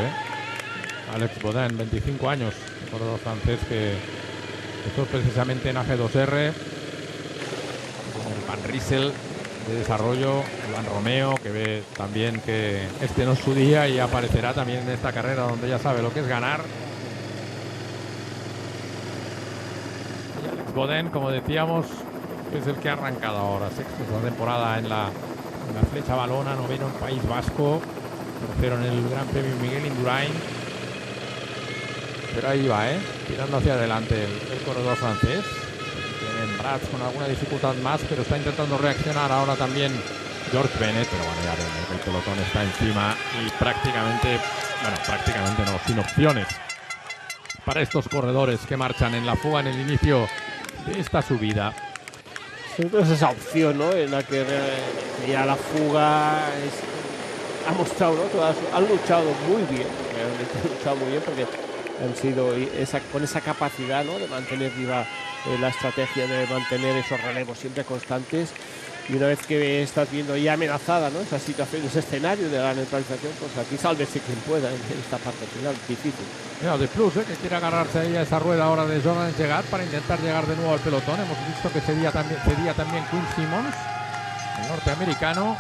Alex Bodin, 25 años, un corredor francés que esto precisamente en AG2R, el Van Riesel de desarrollo, Iván Romeo, que ve también que este no es su día y aparecerá también en esta carrera donde ya sabe lo que es ganar. Y Alex Bodin, como decíamos, es el que ha arrancado ahora, sexto esta temporada en la Flecha Valona, noveno en País Vasco, tercero en el Gran Premio Miguel Indurain. Pero ahí va, tirando hacia adelante el corredor francés. Tienen Bratz con alguna dificultad más, pero está intentando reaccionar ahora también George Bennett. Pero bueno, ya ven, el pelotón está encima y prácticamente no, sin opciones para estos corredores que marchan en la fuga en el inicio de esta subida. Entonces esa opción, ¿no?, en la que ya la fuga ha mostrado, ¿no?, han luchado muy bien, realmente han luchado muy bien porque han sido con esa capacidad, ¿no?, de mantener viva la estrategia, de mantener esos relevos siempre constantes. Y una vez que estás viendo ya amenazada, ¿no?, esa situación, ese escenario de la neutralización, pues aquí sálvese quien pueda en esta parte final difícil. Mira, de plus, que quiere agarrarse ahí a esa rueda ahora de Jordan Llegat para intentar llegar de nuevo al pelotón. Hemos visto que cedía también Quinn Simmons, el norteamericano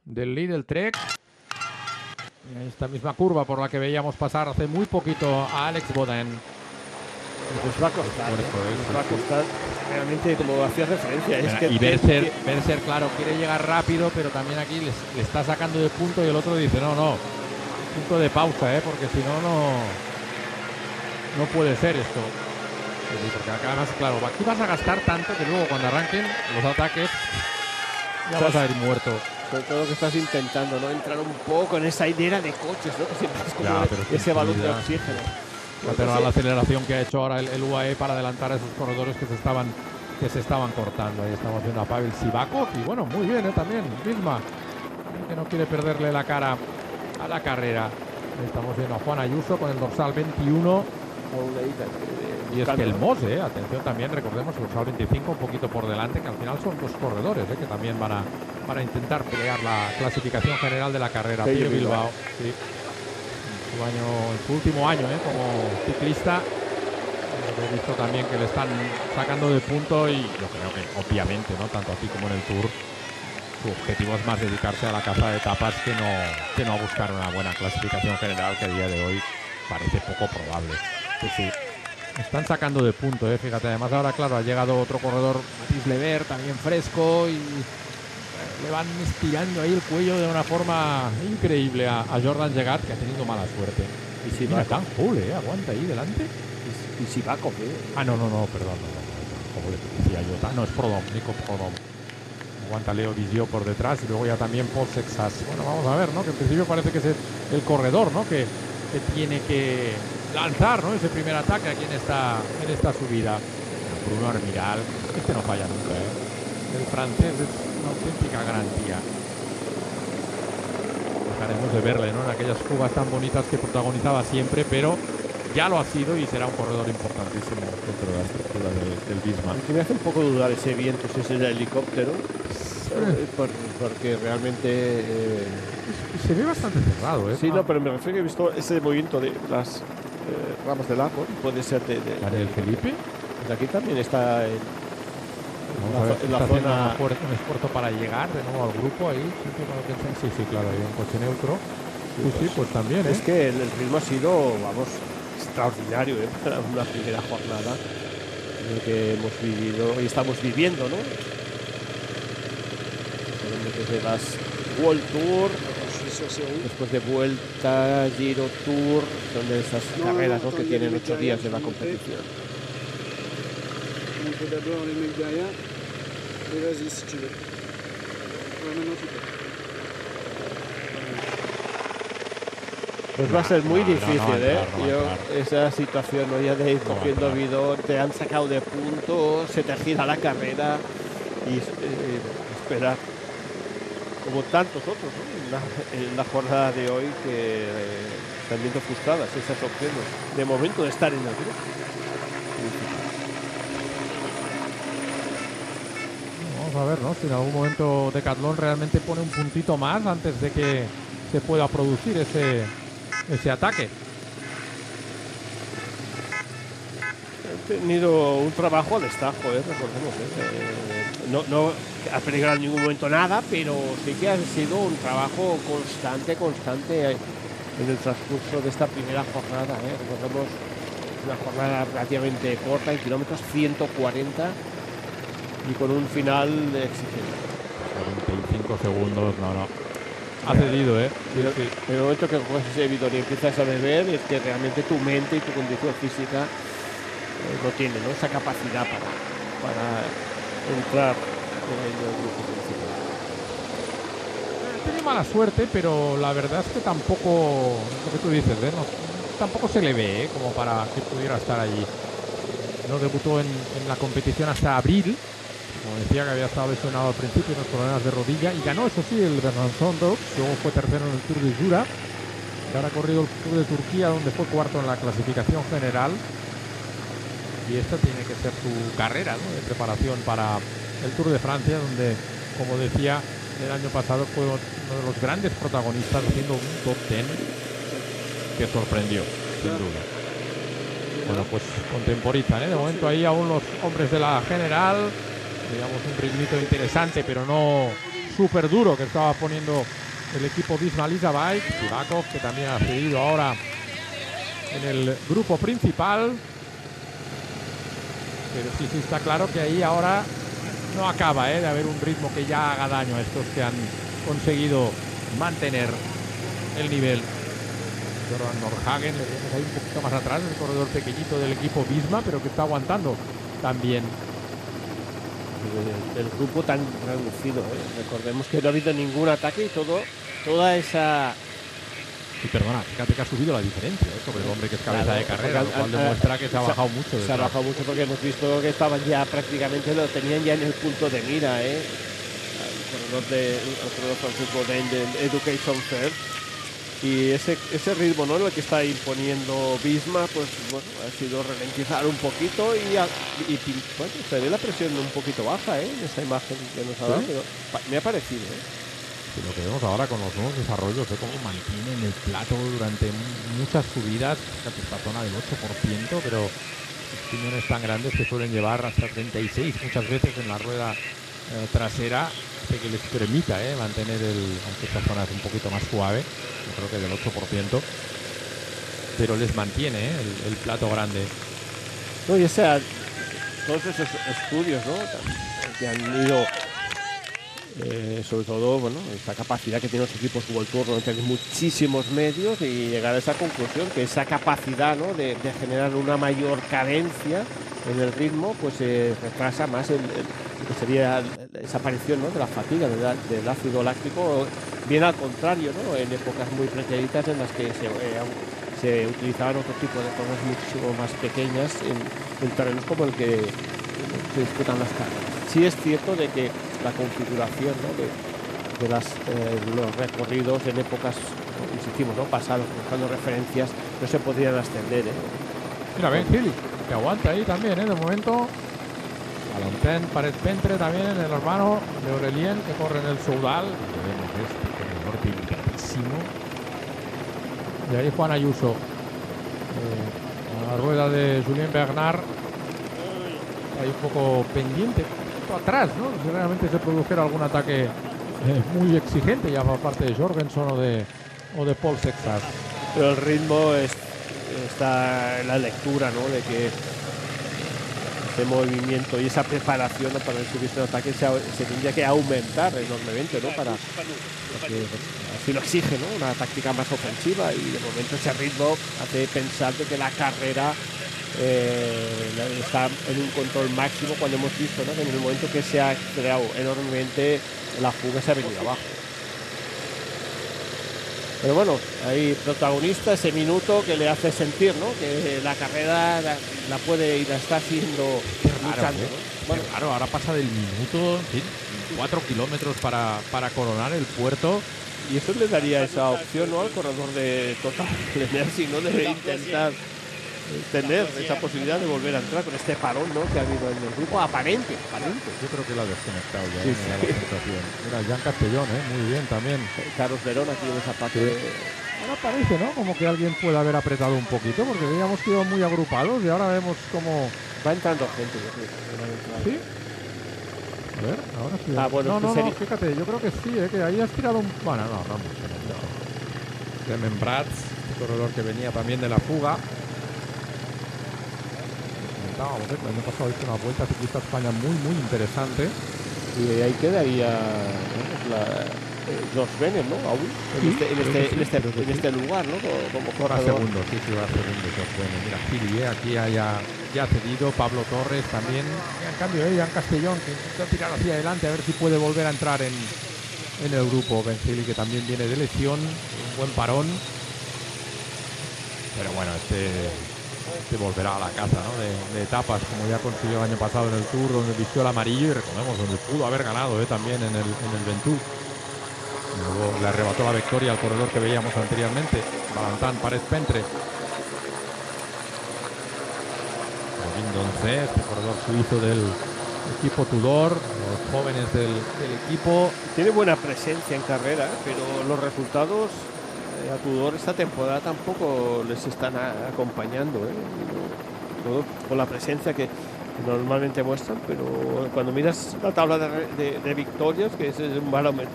del Lidl Trek. En esta misma curva por la que veíamos pasar hace muy poquito a Alex Bodin. Pues va a costar, realmente, como hacía referencia. Y Berser, claro, quiere llegar rápido, pero también aquí le está sacando de punto y el otro dice, no, punto de pausa, porque si no puede ser esto. Porque además, claro, aquí vas a gastar tanto que luego cuando arranquen los ataques ya vas a ir muerto. Sobre todo que estás intentando, ¿no?, entrar un poco en esa hilera de coches, ¿no?, que siempre es como ese balón de oxígeno. La aceleración que ha hecho ahora el UAE para adelantar a esos corredores que se estaban cortando. Ahí estamos viendo a Pavel Sivakov y bueno, muy bien, también Vilma, que no quiere perderle la cara a la carrera. Ahí estamos viendo a Juan Ayuso con el dorsal 21. Y es que el Mose, atención también, recordemos el dorsal 25 un poquito por delante, que al final son dos corredores que también van a intentar pelear la clasificación general de la carrera. Pello Bilbao, sí. Su último año como ciclista. He visto también que le están sacando de punto y yo creo que obviamente, ¿no?, tanto aquí como en el Tour, su objetivo es más dedicarse a la caza de etapas que no a buscar una buena clasificación general, que a día de hoy parece poco probable. Sí. Están sacando de punto, fíjate. Además ahora, claro, ha llegado otro corredor, Mathis Lever, también fresco, y le van estirando ahí el cuello de una forma increíble a Jordan Llegat, que ha tenido mala suerte. Y si mira, tan Hule, aguanta ahí delante. Y Sivakov, perdón, decía yo. No, es Prodom, Nico Prodom. Aguanta Leo Visio por detrás y luego ya también Paul Sexas. Bueno, vamos a ver, ¿no?, que en principio parece que es el corredor, ¿no?, que tiene que lanzar, ¿no?, ese primer ataque aquí en esta subida. Bruno Armiral, este no falla nunca, El francés es una auténtica garantía. Dejaremos de verle, ¿no?, en aquellas fugas tan bonitas que protagonizaba siempre, pero ya lo ha sido y será un corredor importantísimo dentro de la estructura del Bismarck. Aquí me hace un poco dudar ese viento, si es el helicóptero, porque realmente se ve bastante cerrado, Sí, no, pero me refiero que he visto ese movimiento de las ramas del árbol. Puede ser de ¿El Felipe? De aquí también está en la zona. Un esfuerzo para llegar de nuevo al grupo ahí. Sí, claro, hay un coche neutro. Sí, pues también. Es que el ritmo ha sido, extraordinario para una primera jornada en la que hemos vivido y estamos viviendo, ¿no? Desde las World Tour, después de Vuelta, Giro, Tour, son de esas carreras, ¿no?, que tienen 8 días de la competición. Pues va a ser muy difícil, claro. Esa situación, ¿no? Ya de ir cogiendo bidón, te han sacado de punto, se te gira la carrera y esperar. Como tantos otros, ¿no? en la jornada de hoy que están viendo frustradas esas opciones de momento de estar en el grupo. Vamos a ver, ¿no? Si en algún momento Decathlon realmente pone un puntito más antes de que se pueda producir ese ataque. Han tenido un trabajo a destajo, recordemos. No ha peligrado en ningún momento nada, pero sí que ha sido un trabajo constante en el transcurso de esta primera jornada. Recordemos una jornada relativamente corta, en kilómetros 140 y con un final exigente. 45 segundos, no. Ha cedido, Pero sí. en el momento que coges ese bidón y empiezas a beber, es que realmente tu mente y tu condición física no tiene, ¿no? Esa capacidad para entrar en el grupo principal. Tiene mala suerte, pero la verdad es que tampoco, lo que tú dices, no, tampoco se le ve como para que pudiera estar allí. No debutó en la competición hasta abril. Como decía, que había estado lesionado al principio, unos problemas de rodilla, y ganó, eso sí, el Bernardson, luego fue tercero en el Tour de Jura, y ahora ha corrido el Tour de Turquía, donde fue cuarto en la clasificación general, y esta tiene que ser su carrera, ¿no?, de preparación para el Tour de Francia, donde, como decía, el año pasado fue uno de los grandes protagonistas, haciendo un top 10 que sorprendió, sin duda. Bueno, pues contemporizan, de momento ahí aún los hombres de la general, digamos un ritmito interesante, pero no súper duro, que estaba poniendo el equipo Visma Lease Bike. Sivakov, que también ha cedido ahora en el grupo principal, pero sí está claro que ahí ahora no acaba de haber un ritmo que ya haga daño a estos que han conseguido mantener el nivel. Jordan Nordhagen, le vemos ahí un poquito más atrás, el corredor pequeñito del equipo Visma, pero que está aguantando también. El grupo tan reducido, recordemos que no ha habido ningún ataque y toda esa... Y perdona, fíjate que ha subido la diferencia sobre el hombre que es cabeza de carrera, lo cual demuestra que se ha bajado mucho. Se ha bajado mucho porque hemos visto que estaban ya prácticamente, lo tenían ya en el punto de mira, el corredor Francisco de Education First. Y ese ritmo, ¿no?, lo que está imponiendo Visma, pues bueno, ha sido ralentizar un poquito y bueno, se ve la presión un poquito baja, en esa imagen que nos ha dado, pero me ha parecido, Y lo que vemos ahora con los nuevos desarrollos, cómo mantienen el plato durante muchas subidas, fíjate, esta zona del 8%, pero piñones tan grandes que suelen llevar hasta 36 muchas veces en la rueda trasera, que les permita mantener aunque esta zona es un poquito más suave, yo creo que del 8%, pero les mantiene el plato grande. No, y todos esos estudios, ¿no?, que han ido, sobre todo, bueno, esa capacidad que tienen los equipos World Tour, ¿no?, tener muchísimos medios y llegar a esa conclusión, que esa capacidad, ¿no?, de generar una mayor cadencia en el ritmo, pues retrasa más que sería esa aparición, ¿no?, de la fatiga, del ácido láctico, bien al contrario, ¿no?, en épocas muy pretéritas en las que se utilizaban otro tipo de cosas muchísimo más pequeñas en terrenos como el que se disputan las carreras. Sí es cierto de que la configuración, ¿no?, de los recorridos en épocas, insistimos, ¿no?, pasados, buscando referencias, no se podrían ascender. Mira, Ben Hill, que aguanta ahí también, de momento. Valentin Paret-Pentre también, el hermano de Aurelien, que corre en el Soudal. Vemos corredor delicadísimo. Y ahí Juan Ayuso, a la rueda de Julien Bernard, ahí un poco pendiente, un poco atrás, ¿no? Si realmente se produjera algún ataque muy exigente ya por parte de Jorgensen o de Paul Sexas. Pero el ritmo está en la lectura, ¿no?, de que ese movimiento y esa preparación, ¿no?, para el subirse en ataque se tendría que aumentar enormemente, ¿no?, porque así lo exige, ¿no?, una táctica más ofensiva, y de momento ese ritmo hace pensar de que la carrera está en un control máximo, cuando hemos visto, ¿no?, que en el momento que se ha creado enormemente, la fuga se ha venido abajo. Pero bueno, hay protagonista ese minuto que le hace sentir, ¿no? Que la carrera la puede y la está haciendo luchando, ¿no? Bueno, claro, ahora pasa del minuto, en fin, 4 kilómetros para coronar el puerto. Y eso le daría esa opción, ¿no?, al corredor de Total Energy, ¿no? Debe intentar tener esa posibilidad de volver a entrar con este parón, ¿no?, que ha habido en el grupo aparente. Yo creo que la ha desconectado ya, Sí, me da la sensación. Mira, Jan Castellón, muy bien también. Carlos Verón aquí en esa parte. Ahora parece, ¿no?, como que alguien puede haber apretado un poquito, porque veíamos que iban muy agrupados y ahora vemos como... Va entrando gente, yo creo. ¿Sí? A ver, ahora sí. Bueno, no, fíjate, yo creo que sí, que ahí has tirado un... Bueno, no mucho. Clement Prats, este corredor que venía también de la fuga. Comentábamos, el año pasado hizo una vuelta ciclista a España muy interesante. Y ahí quedaría George Bennett, ¿no? Aún en este lugar, ¿no? Como corredor. Segundo, sí, va segundo George Bennett. Mira, Gili, aquí ya ha cedido. Pablo Torres también. En cambio, Jan Castellón, que intenta tirar hacia adelante a ver si puede volver a entrar en el grupo. Ben Gili, que también viene de lesión, un buen parón. Pero bueno, este volverá a la caza, ¿no?, de etapas, como ya consiguió el año pasado en el Tour, donde vistió el amarillo y recordemos, donde pudo haber ganado también en el Ventoux. Luego le arrebató la victoria al corredor que veíamos anteriormente, Valentin Párez-Pentre. Robin Doncé, este corredor suizo del equipo Tudor, los jóvenes del equipo. Tiene buena presencia en carrera, pero los resultados a Tudor esta temporada tampoco les están acompañando, todo con la presencia que normalmente muestran, pero cuando miras la tabla de victorias, que ese es un barómetro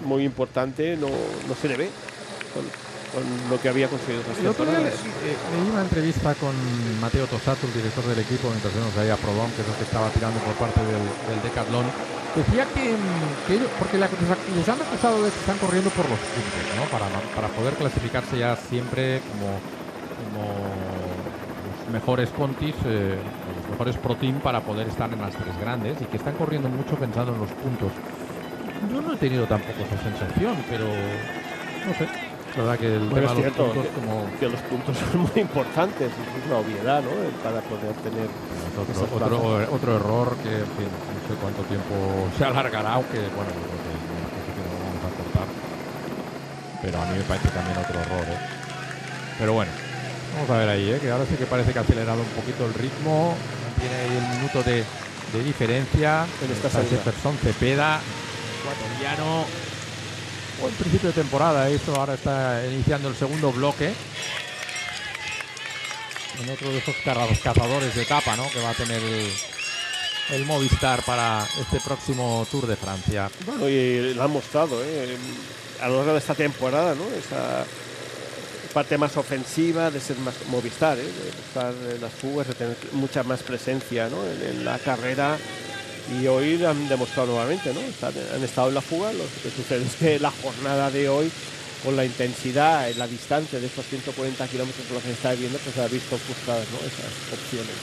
muy importante, no se le ve con lo que había conseguido. El otro día leí una entrevista con Matteo Tosato, el director del equipo, mientras nos había Proudhon, que es el que estaba tirando por parte del Decathlon. Decía que ellos, porque les han acusado de que están corriendo por los puntos, ¿no?, para poder clasificarse ya siempre como los mejores Contis, los mejores Pro Team, para poder estar en las tres grandes, y que están corriendo mucho pensando en los puntos. Yo no he tenido tampoco esa sensación, pero no sé. La verdad que el tema de los puntos, que los puntos son muy importantes, es una obviedad, ¿no?, para poder tener otro error que, en fin, no sé cuánto tiempo se alargará, aunque bueno, yo creo que no lo vamos a cortar, pero a mí me parece también otro error, pero bueno, vamos a ver ahí, que ahora sí que parece que ha acelerado un poquito el ritmo, tiene ahí el minuto de diferencia en esta Jefferson Cepeda, ecuatoriano. Buen principio de temporada, esto ahora está iniciando el segundo bloque. En otro de esos cazadores de etapa, ¿no?, que va a tener el Movistar para este próximo Tour de Francia. Bueno, y lo han mostrado a lo largo de esta temporada, ¿no?, esa parte más ofensiva de ser más Movistar, de estar en las fugas, de tener mucha más presencia, ¿no?, en la carrera. Y hoy lo han demostrado nuevamente, ¿no? Han estado en la fuga. Lo que sucede es que la jornada de hoy, con la intensidad, la distancia de estos 140 kilómetros por lo que se está viendo, pues ha visto ofuscadas, ¿no?, esas opciones.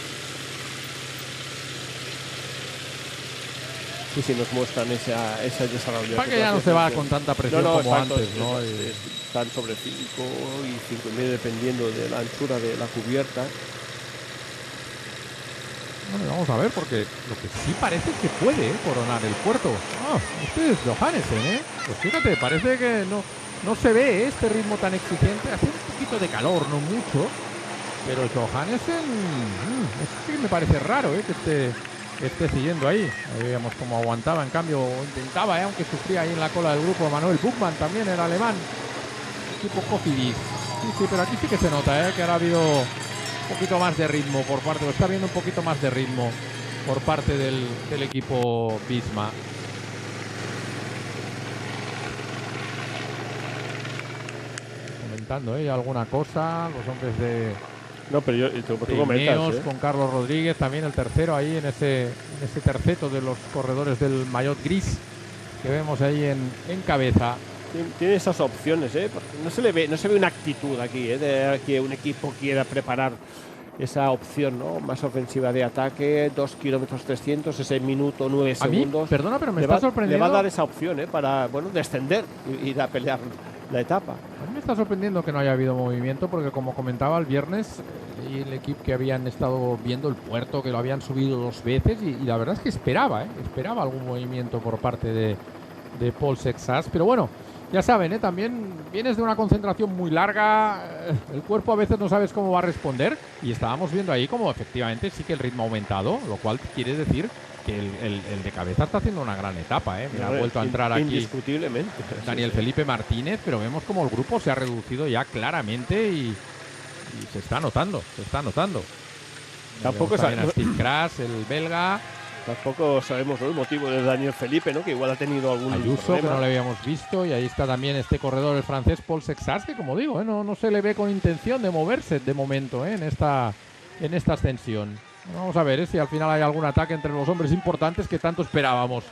Y si nos muestran ese desarrollo. Para que ya no se va con tanta presión como antes, ¿no? Están sobre 5 y 5,5 dependiendo de la anchura de la cubierta. Bueno, vamos a ver, porque lo que sí parece que puede coronar el puerto. Este es Johannesen, Pues fíjate, parece que no se ve este ritmo tan exigente. Hace un poquito de calor, no mucho. Pero Johannesen, es que me parece raro, que esté siguiendo ahí. Ahí veíamos cómo aguantaba, en cambio intentaba, aunque sufría ahí en la cola del grupo. Manuel Buchmann también era alemán. Tipo Cofidis. Sí, pero aquí sí que se nota, que ahora ha habido un poquito más de ritmo por parte, está viendo un poquito más de ritmo por parte del equipo Visma. Comentando alguna cosa, los hombres de tú comentas, con Carlos Rodríguez, también el tercero ahí en ese terceto de los corredores del maillot gris que vemos ahí en cabeza. Tiene esas opciones, porque no se ve una actitud aquí, de que un equipo quiera preparar esa opción, ¿no?, más ofensiva de ataque, 2 kilómetros 300, ese minuto 9 segundos. Perdona, pero me está sorprendiendo. Le va a dar esa opción, para descender y ir a pelear la etapa. A mí me está sorprendiendo que no haya habido movimiento porque, como comentaba el viernes, y el equipo que habían estado viendo el puerto, que lo habían subido 2 veces y la verdad es que esperaba algún movimiento por parte de Paul Sexas, pero bueno, ya saben, también vienes de una concentración muy larga, el cuerpo a veces no sabes cómo va a responder y estábamos viendo ahí como efectivamente sí que el ritmo ha aumentado, lo cual quiere decir que el de cabeza está haciendo una gran etapa. Mira, ha vuelto a entrar aquí indiscutiblemente Daniel Felipe Martínez, pero vemos como el grupo se ha reducido ya claramente y se está notando, Tampoco sabemos Steve Crash, el belga. Tampoco sabemos, ¿no?, el motivo de Daniel Felipe, ¿no?, que igual ha tenido algún Ayuso, problema, que no le habíamos visto, y ahí está también este corredor, el francés Paul Sexas, que como digo, no se le ve con intención de moverse de momento en esta ascensión. Vamos a ver si al final hay algún ataque entre los hombres importantes que tanto esperábamos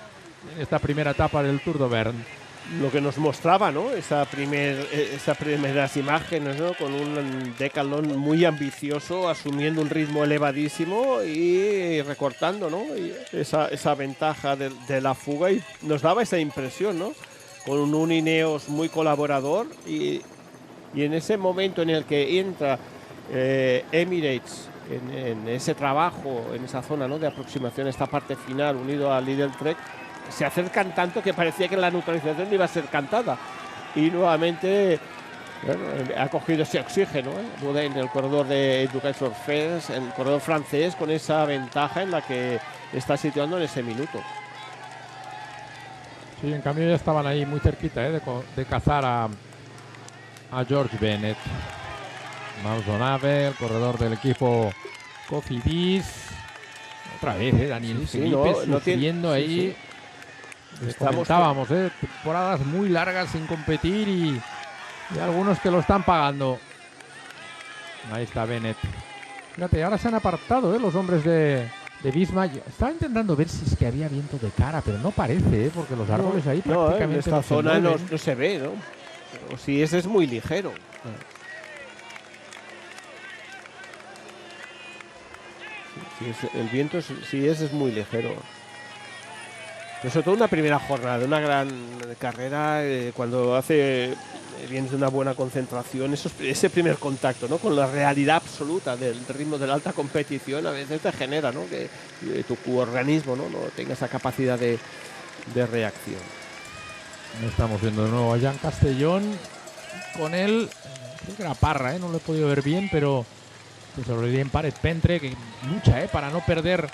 en esta primera etapa del Tour de Auvergne. Lo que nos mostraba, ¿no?, esas primeras imágenes, ¿no?, con un Decathlon muy ambicioso, asumiendo un ritmo elevadísimo y recortando, ¿no?, y esa ventaja de la fuga, y nos daba esa impresión, ¿no?, con un Ineos muy colaborador y en ese momento en el que entra Emirates en ese trabajo, en esa zona, ¿no?, de aproximación, esta parte final, unido al Lidl Trek, se acercan tanto que parecía que la neutralización iba a ser cantada. Y nuevamente, bueno, ha cogido ese oxígeno, en el corredor de Education First, el corredor francés, con esa ventaja en la que está situando en ese minuto. Sí, en cambio ya estaban ahí muy cerquita de cazar a George Bennett. Maldonave, el corredor del equipo Cofidis. Otra vez, Daniel Felipe sufriendo ahí. Comentábamos, temporadas muy largas sin competir y algunos que lo están pagando. Ahí está Bennett. Fíjate, ahora se han apartado los hombres de Visma. Yo estaba intentando ver si es que había viento de cara, pero no parece, porque los árboles ahí prácticamente en esta zona no se ve, ¿no? O si ese es muy ligero. El viento, si es muy ligero. Pero sobre todo una primera jornada, una gran carrera, cuando vienes de una buena concentración, ese primer contacto, ¿no?, con la realidad absoluta del ritmo de la alta competición, a veces te genera, ¿no?, que tu organismo no tenga esa capacidad de reacción. Estamos viendo de nuevo a Jan Castellón con él, creo que era Parra, no lo he podido ver bien, pero se lo en Paret Pentre, que lucha para no perder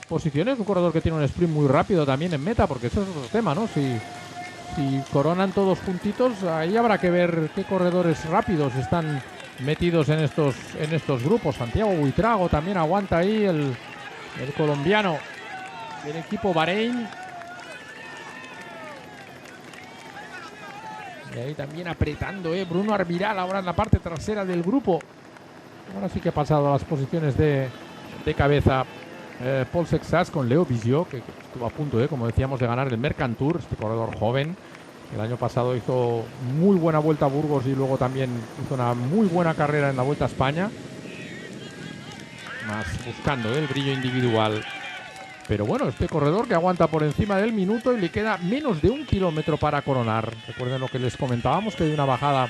posiciones. Un corredor que tiene un sprint muy rápido también en meta, porque eso es otro tema, ¿no? Si coronan todos juntitos, ahí habrá que ver qué corredores rápidos están metidos en estos grupos. Santiago Buitrago también aguanta ahí, el colombiano del equipo Bahrein. Y ahí también apretando, Bruno Armiral ahora en la parte trasera del grupo. Ahora sí que ha pasado a las posiciones de cabeza Paul Sexas con Leo Visiot, que estuvo a punto, como decíamos, de ganar el Mercantour, este corredor joven. El año pasado hizo muy buena vuelta a Burgos y luego también hizo una muy buena carrera en la Vuelta a España. Más buscando el brillo individual. Pero bueno, este corredor que aguanta por encima del minuto y le queda menos de 1 kilómetro para coronar. Recuerden lo que les comentábamos, que hay una bajada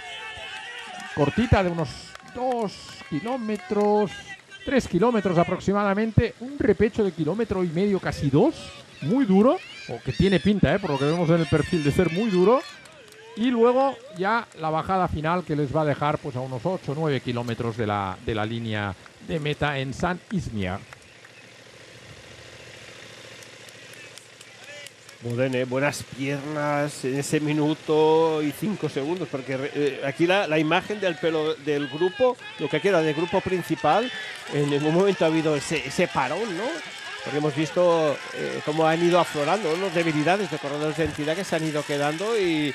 cortita de unos 2 kilómetros, 3 kilómetros aproximadamente, un repecho de 1,5 kilómetros, casi 2, muy duro, o que tiene pinta, por lo que vemos en el perfil, de ser muy duro, y luego ya la bajada final que les va a dejar pues a unos 8 o 9 kilómetros de la línea de meta en Saint-Izmir. Modene, buenas piernas en ese minuto y 5 segundos, porque aquí la imagen del grupo, lo que queda del grupo principal, en ningún momento ha habido ese parón, ¿no? Porque hemos visto cómo han ido aflorando, ¿no?, las debilidades de corredores de entidad que se han ido quedando, y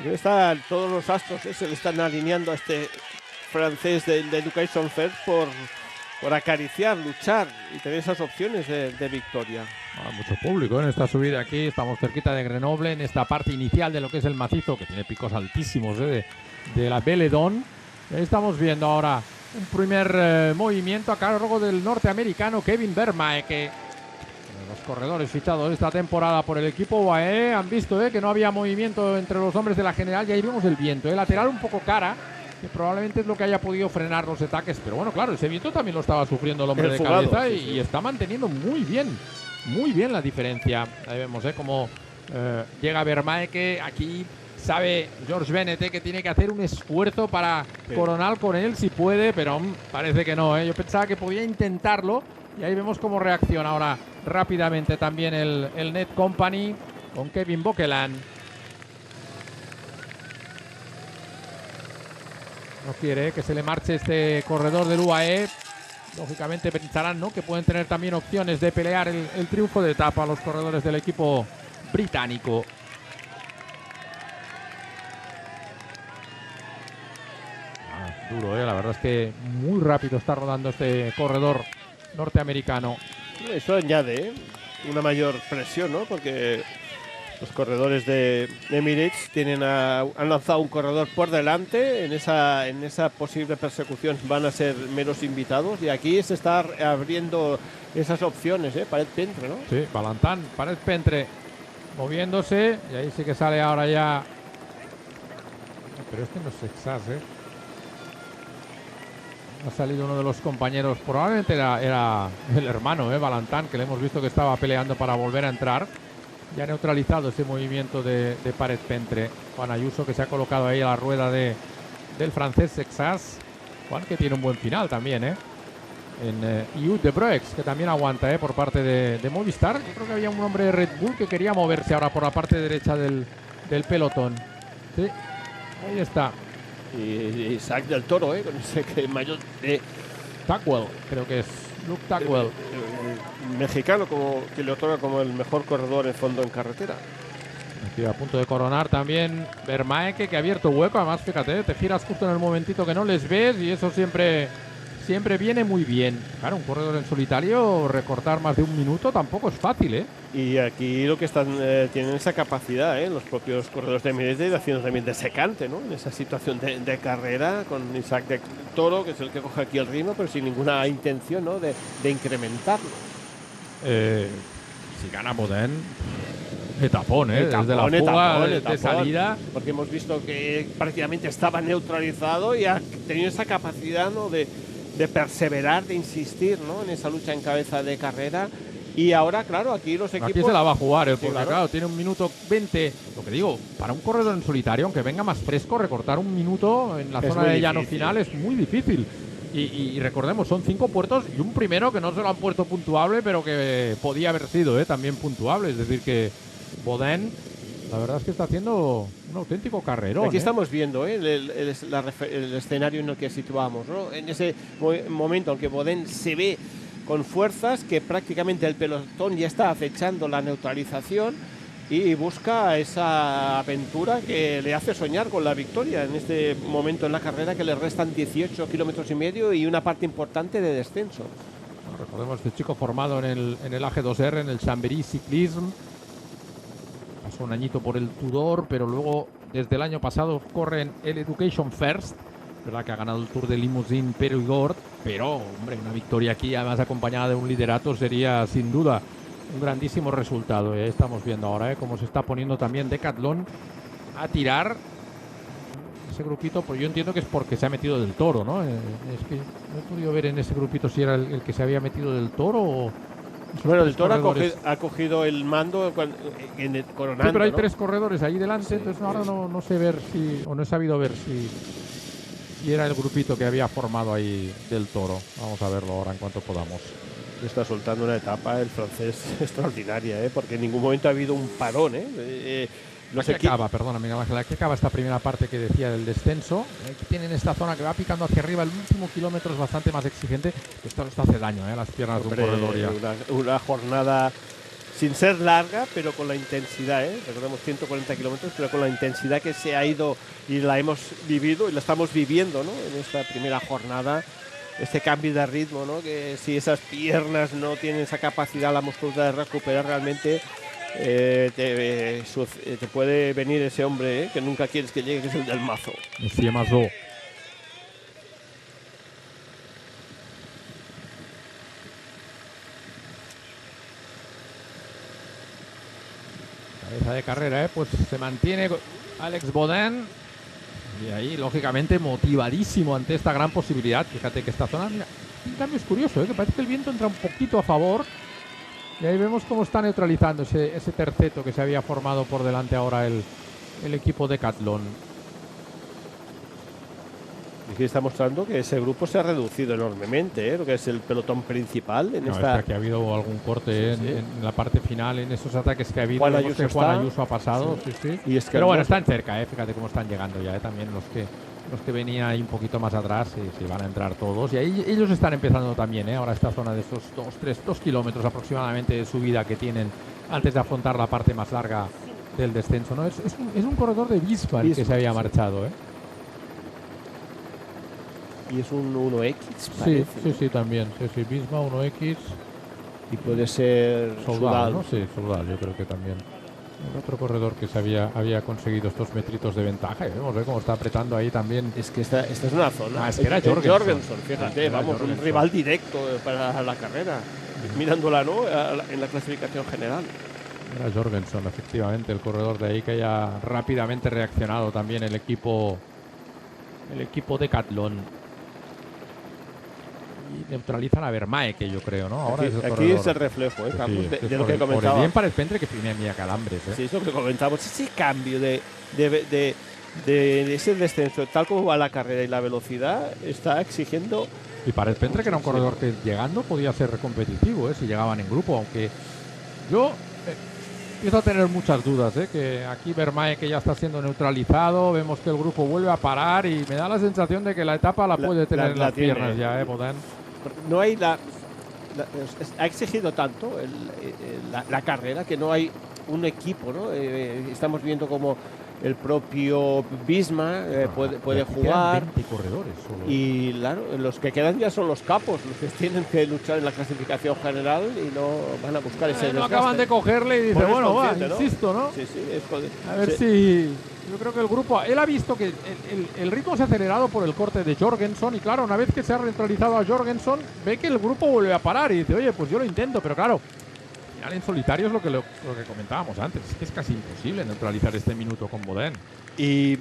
están todos los astros se le están alineando a este francés de Education First por acariciar, luchar y tener esas opciones de victoria. Mucho público en esta subida aquí. Estamos cerquita de Grenoble, en esta parte inicial de lo que es el macizo, que tiene picos altísimos de la Belledonne. Estamos viendo ahora un primer movimiento a cargo del norteamericano Kevin Vermaeke, Los corredores fichados esta temporada por el equipo UAE han visto que no había movimiento entre los hombres de la general y ahí vemos el viento. Lateral un poco cara, que probablemente es lo que haya podido frenar los ataques. Pero bueno, claro, ese viento también lo estaba sufriendo el hombre de cabeza y está manteniendo muy bien la diferencia. Ahí vemos cómo llega Vermaeke. Aquí sabe George Bennett que tiene que hacer un esfuerzo para coronar con él si puede, pero parece que no. Yo pensaba que podía intentarlo. Y ahí vemos cómo reacciona ahora rápidamente también el Net Company con Kevin Bokeland. No quiere que se le marche este corredor del UAE. Lógicamente pensarán, ¿no?, que pueden tener también opciones de pelear el triunfo de etapa a los corredores del equipo británico. Duro, la verdad es que muy rápido está rodando este corredor norteamericano. Eso añade una mayor presión, ¿no? Porque los corredores de Emirates han lanzado un corredor por delante. En esa posible persecución van a ser meros invitados. Y aquí se está abriendo esas opciones, Paret-Pentre, ¿no? Sí, Valentán, Paret-Pentre moviéndose. Y ahí sí que sale ahora ya. Pero este no es Sexas, Ha salido uno de los compañeros, probablemente era el hermano, Valentán, que le hemos visto que estaba peleando para volver a entrar. Ya ha neutralizado ese movimiento de Paret-Pentre. Juan Ayuso, que se ha colocado ahí a la rueda del francés Sexas. Juan, que tiene un buen final también, En Yves de Broex, que también aguanta, por parte de Movistar. Yo creo que había un hombre de Red Bull que quería moverse ahora por la parte derecha del pelotón. Sí, ahí está. Y Isaac del Toro, con ese mayor de Tackwell, creo que es Luke Tackwell, mexicano, que le otorga como el mejor corredor en fondo en carretera. Aquí a punto de coronar también Vermaeke, que ha abierto hueco. Además, fíjate, te giras justo en el momentito que no les ves y eso siempre viene muy bien. Claro, un corredor en solitario, recortar más de un minuto tampoco es fácil, Y aquí lo que tienen esa capacidad, los propios corredores de Emirates, haciendo también de secante, ¿no? En esa situación de carrera, con Isaac de Toro, que es el que coge aquí el ritmo, pero sin ninguna intención, ¿no?, de incrementarlo. Si gana Boden, etapón, desde la fuga de salida. Porque hemos visto que prácticamente estaba neutralizado y ha tenido esa capacidad, ¿no?, de perseverar, de insistir, ¿no?, en esa lucha en cabeza de carrera. Y ahora, claro, aquí los equipos... Aquí se la va a jugar, porque claro, tiene 1 minuto 20. Lo que digo, para un corredor en solitario, aunque venga más fresco, recortar 1 minuto en la zona de llano final es muy difícil. Y recordemos, son 5 puertos y un primero que no se lo han puesto puntuable, pero que podía haber sido también puntuable. Es decir, que Boden, la verdad es que está haciendo un auténtico carrerón. Aquí estamos viendo el escenario en el que situamos, ¿no? En ese momento en que Boden se ve con fuerzas, que prácticamente el pelotón ya está acechando la neutralización y busca esa aventura que le hace soñar con la victoria en este momento en la carrera, que le restan 18 kilómetros y medio y una parte importante de descenso. Recordemos, este chico formado en el AG2R, en el Chambéry Cyclisme. Pasó un añito por el Tudor, pero luego desde el año pasado corre en el Education First. Verdad que ha ganado el Tour de Limousin Périgord, pero hombre, una victoria aquí, además acompañada de un liderato, sería sin duda un grandísimo resultado. Estamos viendo ahora cómo se está poniendo también Decathlon a tirar ese grupito, pues yo entiendo que es porque se ha metido del Toro, ¿no? Es que no he podido ver en ese grupito si era el que se había metido del Toro o... Bueno, el Toro ha cogido el mando coronando. Sí, pero hay, ¿no?, 3 corredores ahí delante, sí, entonces ahora no sé ver si, o no he sabido ver si era el grupito que había formado ahí del Toro. Vamos a verlo ahora en cuanto podamos. Está soltando una etapa el francés extraordinaria, porque en ningún momento ha habido un parón, Perdona, Miguel Ángel, aquí acaba esta primera parte que decía del descenso. Aquí tienen esta zona que va picando hacia arriba. El último kilómetro es bastante más exigente. Esto hace daño a las piernas de un corredor ya. Una jornada sin ser larga, pero con la intensidad, recordemos 140 kilómetros, pero con la intensidad que se ha ido y la hemos vivido y la estamos viviendo, ¿no?, en esta primera jornada. Este cambio de ritmo, ¿no?, que si esas piernas no tienen esa capacidad, la musculatura de recuperar realmente, te puede venir ese hombre que nunca quieres que llegue, que es el del mazo. Sí, Mazo. cabeza de carrera, pues se mantiene Alex Baudin. Y ahí, lógicamente, motivadísimo ante esta gran posibilidad. Fíjate que esta zona, mira, en cambio es curioso, que parece que el viento entra un poquito a favor. Y ahí vemos cómo está neutralizando ese terceto que se había formado por delante ahora el equipo Decathlon. Y aquí está mostrando que ese grupo se ha reducido enormemente, lo que es el pelotón principal. Es que aquí ha habido algún corte en la parte final, en esos ataques que ha habido. Juan Ayuso ha pasado, Y es que pero bueno, están cerca, fíjate cómo están llegando ya, también los que venían ahí un poquito más atrás, sí, van a entrar todos. Y ahí ellos están empezando también, ahora esta zona de estos 2 kilómetros aproximadamente de subida que tienen antes de afrontar la parte más larga del descenso, ¿no? Es un corredor de Visma el que se había marchado, Y es un 1X, parece. Sí, también. Sí, Visma, 1X. Y puede ser Soudal, ¿no? Sí, Soudal, yo creo que también. El otro corredor que había conseguido estos metritos de ventaja. Y vemos cómo está apretando ahí también. Es que esta es una zona. Es que era Jorgensen, fíjate, un rival directo para la carrera. Mirándola, ¿no? En la clasificación general. Era Jorgensen, efectivamente, el corredor de ahí que haya rápidamente reaccionado también el equipo Decathlon. Y neutralizan a Vermae, que yo creo, ¿no? Ahora aquí es el reflejo, Carlos, de lo que comentaba. Por bien para el Pentre que tenía calambres, Sí, es lo que comentamos. Ese cambio de ese descenso, tal como va la carrera y la velocidad, está exigiendo. Y para el Pentre, que era un corredor que llegando podía ser competitivo, si llegaban en grupo, aunque yo empiezo a tener muchas dudas, que aquí Vermae, que ya está siendo neutralizado, vemos que el grupo vuelve a parar y me da la sensación de que la etapa la puede tener en las piernas ya, Baudin. No hay ha exigido tanto la carrera que no hay un equipo, ¿no? Estamos viendo como el propio Visma puede jugar. 20 corredores solo. Y claro, los que quedan ya son los capos, los que tienen que luchar en la clasificación general y no van a buscar ese desgaste. No acaban de cogerle y dice, bueno, va, insisto, ¿no? Sí, a ver si... Yo creo que el grupo... Él ha visto que el ritmo se ha acelerado por el corte de Jorgensen y claro, una vez que se ha neutralizado a Jorgensen, ve que el grupo vuelve a parar y dice, oye, pues yo lo intento, pero claro, al final en solitario es lo que comentábamos antes, es que es casi imposible neutralizar este minuto con Baudin. Y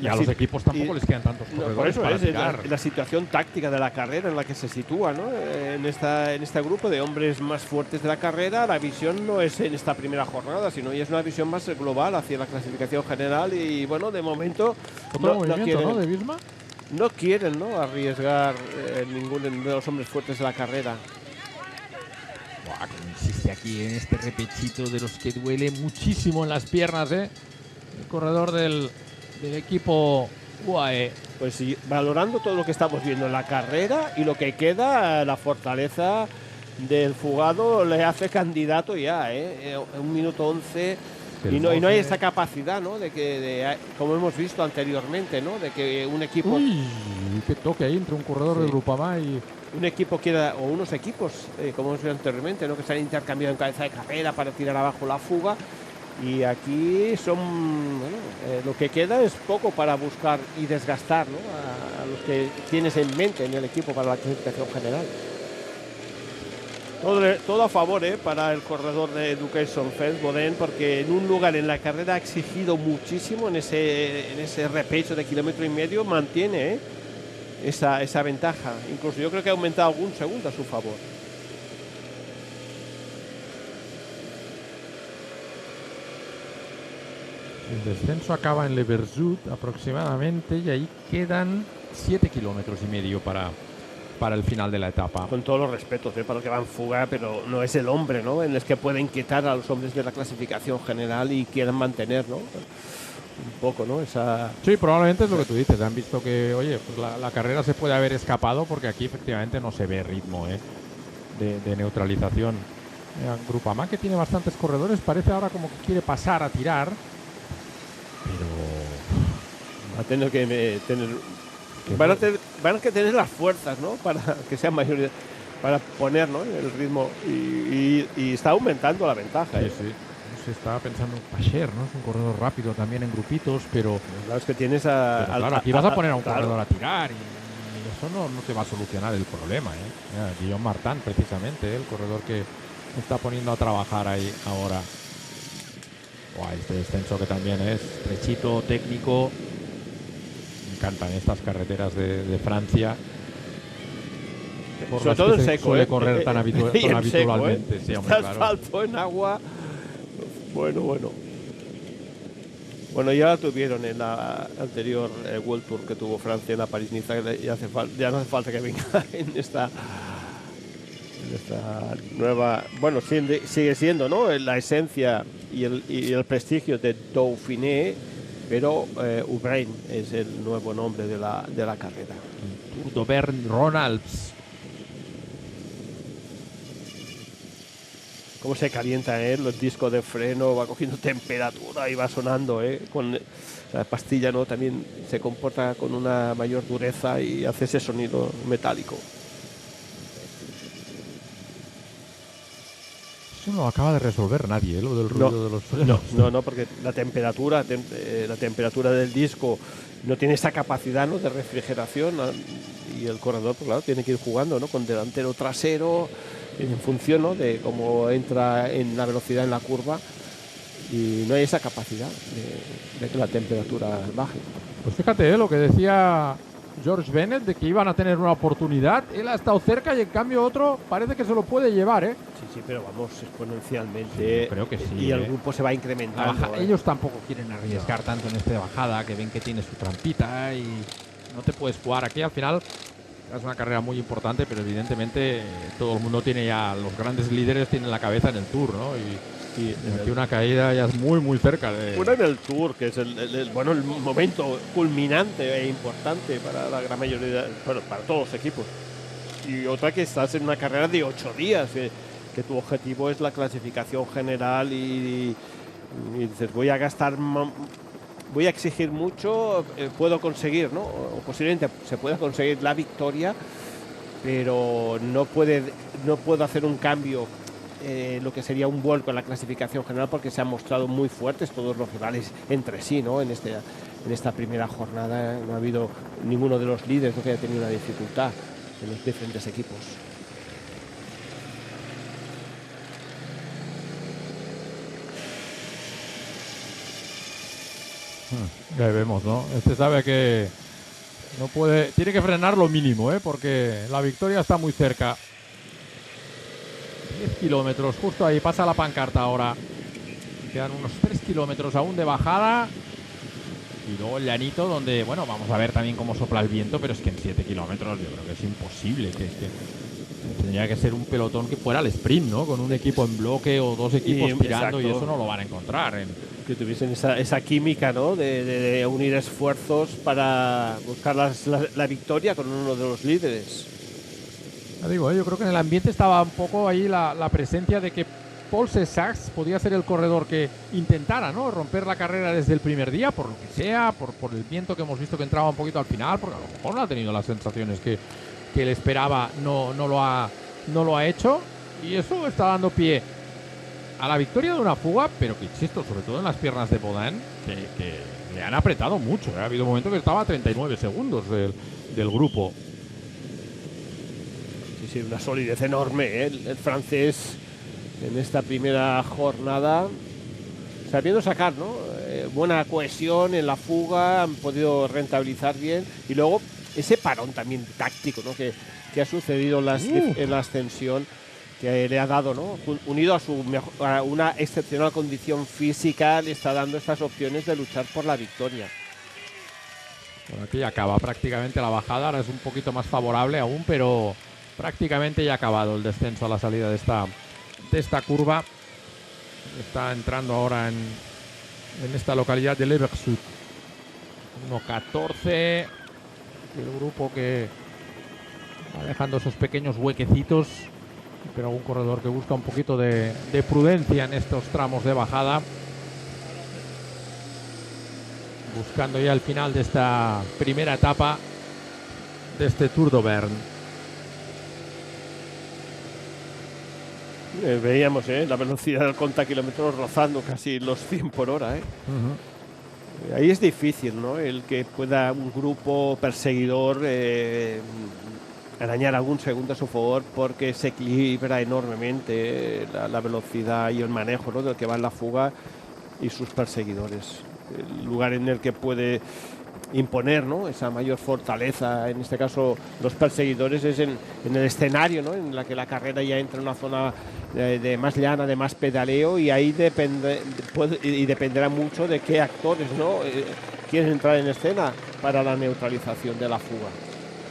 a los equipos tampoco les quedan tantos corredores para tirar. La situación táctica de la carrera en la que se sitúa, ¿no? En este grupo de hombres más fuertes de la carrera, la visión no es en esta primera jornada, sino es una visión más global hacia la clasificación general y bueno, de momento no quieren, de Visma. No quieren, ¿no? Arriesgar ninguno de los hombres fuertes de la carrera. Buah, como insiste aquí en este repechito de los que duele muchísimo en las piernas, el corredor del equipo UAE. Pues sí, valorando todo lo que estamos viendo en la carrera y lo que queda, la fortaleza del fugado le hace candidato ya, 1 minuto 11 y no hay esa capacidad, ¿no? Como hemos visto anteriormente, ¿no? De que un equipo... Uy, qué toque ahí entre un corredor de Grupama y... Un equipo quiera, o unos equipos, como hemos visto anteriormente, ¿no? Que se han intercambiado en cabeza de carrera para tirar abajo la fuga. Y aquí lo que queda es poco para buscar y desgastar, ¿no? a los que tienes en mente en el equipo para la clasificación general. Todo a favor para el corredor de Education First, Baudin, porque en un lugar en la carrera ha exigido muchísimo en ese repecho de 1,5 kilómetros, mantiene esa ventaja. Incluso yo creo que ha aumentado algún segundo a su favor. El descenso acaba en Le Versut aproximadamente y ahí quedan 7,5 kilómetros para el final de la etapa. Con todos los respetos para los que van fuga, pero no es el hombre, ¿no? En el que puede inquietar a los hombres de la clasificación general y quieren mantener, ¿no? Un poco, ¿no? Sí, probablemente es lo que tú dices. Han visto que, oye, pues la carrera se puede haber escapado porque aquí efectivamente no se ve ritmo de neutralización. Grupama, que tiene bastantes corredores, parece ahora como que quiere pasar a tirar. Pero va a tener que tener van a tener las fuerzas, ¿no? Para que sean mayores, para poner, ¿no? El ritmo y está aumentando la ventaja. Sí. Se estaba pensando en Pacher, ¿no? Es un corredor rápido también en grupitos, pero claro, es que tienes claro, aquí vas a poner a un corredor a tirar y eso no te va a solucionar el problema, Guillaume Martin, precisamente, el corredor que está poniendo a trabajar ahí ahora. Buah, este descenso que también es estrechito, técnico. Me encantan estas carreteras de Francia. Por Sobre las todo que en se seco, suele correr tan, y tan en seco, habitualmente. Sí, hombre, Está claro. asfalto en agua. Bueno. Bueno, ya tuvieron en la anterior World Tour que tuvo Francia en la París-Niza. Ya no hace falta que venga en esta nueva. Bueno, sigue siendo, ¿no?, la esencia y el prestigio de Dauphiné, pero Ubrain es el nuevo nombre de la carrera. Tour d'Auvergne-Rhône-Alpes. Cómo se calienta, el disco de freno, va cogiendo temperatura y va sonando, con la pastilla, ¿no?, también se comporta con una mayor dureza y hace ese sonido metálico. Eso no lo acaba de resolver nadie, lo del ruido de los frenos. No, porque la temperatura del disco no tiene esa capacidad, ¿no?, de refrigeración, y el corredor, pues claro, tiene que ir jugando, ¿no?, con delantero, trasero, en función, ¿no?, de cómo entra en la velocidad en la curva, y no hay esa capacidad de que la temperatura baje. Pues fíjate, lo que decía George Bennett, de que iban a tener una oportunidad. Él ha estado cerca y en cambio otro parece que se lo puede llevar, ¿eh? Sí, pero vamos exponencialmente. Sí, creo que sí. Y el grupo se va incrementando. Ellos tampoco quieren arriesgar tanto en esta bajada, que ven que tiene su trampita y no te puedes jugar. Aquí al final es una carrera muy importante, pero evidentemente todo el mundo tiene ya, los grandes líderes tienen la cabeza en el Tour, ¿no? Y aquí una caída ya es muy, muy cerca de... Una en el Tour, que es el momento culminante e importante para la gran mayoría, bueno, para todos los equipos. Y otra que estás en una carrera de 8 días, que tu objetivo es la clasificación general y dices, voy a exigir mucho, puedo conseguir, ¿no? O posiblemente se pueda conseguir la victoria, pero no puedo hacer un cambio, lo que sería un vuelco en la clasificación general, porque se han mostrado muy fuertes todos los rivales entre sí, ¿no? En esta primera jornada no ha habido ninguno de los líderes que haya tenido una dificultad en los diferentes equipos. Ya vemos, ¿no? Este sabe que no puede, tiene que frenar lo mínimo, porque la victoria está muy cerca. 10 kilómetros, justo ahí pasa la pancarta ahora. Quedan unos 3 kilómetros aún de bajada. Y luego el llanito, donde, bueno, vamos a ver también cómo sopla el viento, pero es que en 7 kilómetros yo creo que es imposible. Que tendría que ser un pelotón que fuera al sprint, ¿no? Con un equipo en bloque o dos equipos tirando, exacto. Y eso no lo van a encontrar. Que tuviesen esa química, ¿no?, de unir esfuerzos para buscar la victoria con uno de los líderes. Ya digo, yo creo que en el ambiente estaba un poco ahí la presencia de que Paul Cesars podía ser el corredor que intentara, ¿no?, romper la carrera desde el primer día, por lo que sea, por el viento que hemos visto que entraba un poquito al final, porque a lo mejor no ha tenido las sensaciones que él esperaba, no lo ha hecho, y eso está dando pie a la victoria de una fuga, pero que, insisto, sobre todo en las piernas de Bodin, que le han apretado mucho, ¿eh? Ha habido un momento que estaba a 39 segundos del grupo. Sí, una solidez enorme, ¿eh? El francés en esta primera jornada, sabiendo sacar, ¿no?, buena cohesión en la fuga, han podido rentabilizar bien, y luego ese parón también táctico, ¿no?, que ha sucedido en la ascensión, que le ha dado, ¿no?, unido a una excepcional condición física, le está dando estas opciones de luchar por la victoria. Bueno, aquí ya acaba prácticamente la bajada, ahora es un poquito más favorable aún, pero prácticamente ya ha acabado el descenso a la salida de esta curva. Está entrando ahora en esta localidad de Leversut. 1.14, el grupo que va dejando esos pequeños huequecitos, pero algún corredor que busca un poquito de prudencia en estos tramos de bajada, buscando ya el final de esta primera etapa de este Tour d'Auvergne. Veíamos, la velocidad del contakilómetros rozando casi los 100 por hora. Ahí es difícil, ¿no?, el que pueda un grupo perseguidor arañar algún segundo a su favor, porque se equilibra enormemente la velocidad y el manejo, ¿no?, del que va en la fuga, y sus perseguidores. El lugar en el que puede imponer, ¿no?, esa mayor fortaleza, en este caso los perseguidores, es en el escenario, ¿no?, en la que la carrera ya entra en una zona de más llana, de más pedaleo, y ahí dependerá mucho de qué actores, ¿no?, quieren entrar en escena para la neutralización de la fuga.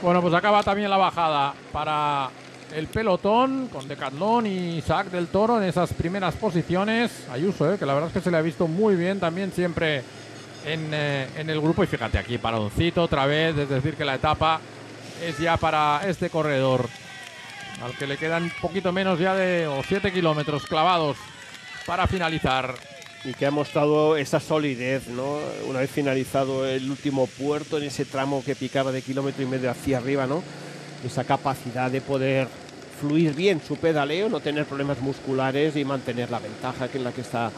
Bueno, pues acaba también la bajada para el pelotón con Decathlon y Isaac del Toro en esas primeras posiciones. Ayuso, que la verdad es que se le ha visto muy bien también siempre en el grupo. Y fíjate aquí, paroncito otra vez, es decir que la etapa es ya para este corredor, al que le quedan un poquito menos ya de 7 kilómetros clavados para finalizar. Y que ha mostrado esa solidez, ¿no?, una vez finalizado el último puerto, en ese tramo que picaba de 1,5 kilómetros hacia arriba, ¿no?, esa capacidad de poder fluir bien su pedaleo, no tener problemas musculares y mantener la ventaja que en la que está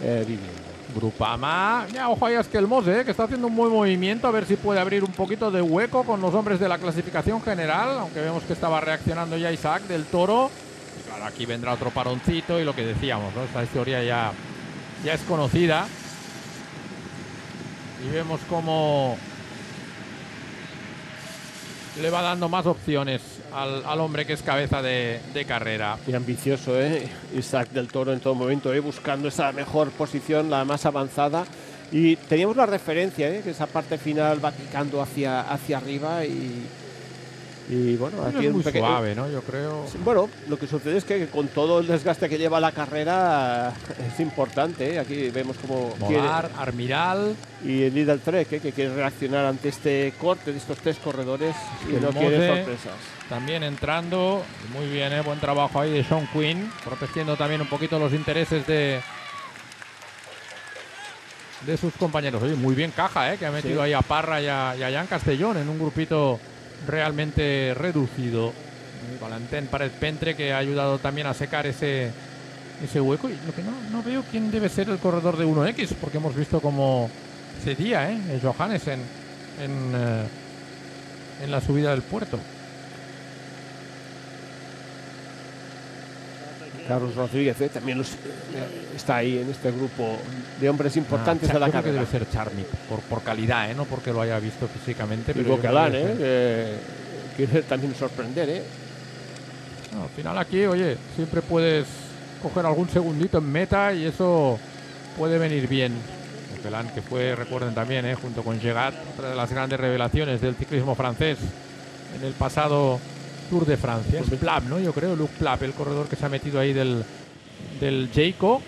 viviendo. Grupama, ya ojo ahí a Esquelmose, que está haciendo un buen movimiento, a ver si puede abrir un poquito de hueco con los hombres de la clasificación general, aunque vemos que estaba reaccionando ya Isaac del Toro. Y claro, aquí vendrá otro paroncito y lo que decíamos, ¿no?, esta historia ya es conocida. Y vemos cómo le va dando más opciones al hombre que es cabeza de carrera. Y ambicioso, Isaac del Toro en todo momento, buscando esa mejor posición, la más avanzada. Y teníamos la referencia, que esa parte final va picando hacia arriba y bueno, aquí es muy suave, ¿no?, yo creo. Bueno, lo que sucede es que con todo el desgaste que lleva la carrera es importante, Aquí vemos como Molar, Armiral y el Lidl Trek, que quiere reaccionar ante este corte de estos 3 corredores y no quiere sorpresas. También entrando, muy bien, buen trabajo ahí de Sean Quinn, protegiendo también un poquito los intereses de sus compañeros. Oye, muy bien Caja, que ha metido ahí a Parra y a Jan Castellón en un grupito realmente reducido. Valentín Párez Pentre, que ha ayudado también a secar ese hueco. Y lo que no veo quién debe ser el corredor de 1X, porque hemos visto cómo cedía Johannes en la subida del puerto. Carlos Rodríguez también está ahí en este grupo de hombres importantes de la carrera. Creo que debe ser Charmy, por calidad, no porque lo haya visto físicamente. Y Bocalán, que quiere también sorprender. Al final aquí, oye, siempre puedes coger algún segundito en meta y eso puede venir bien. Bocalán, que fue, recuerden también, junto con Gegat, otra de las grandes revelaciones del ciclismo francés en el pasado Tour de Francia. Es Plap, ¿no? Yo creo, Luc Plap, el corredor que se ha metido ahí del Jayco.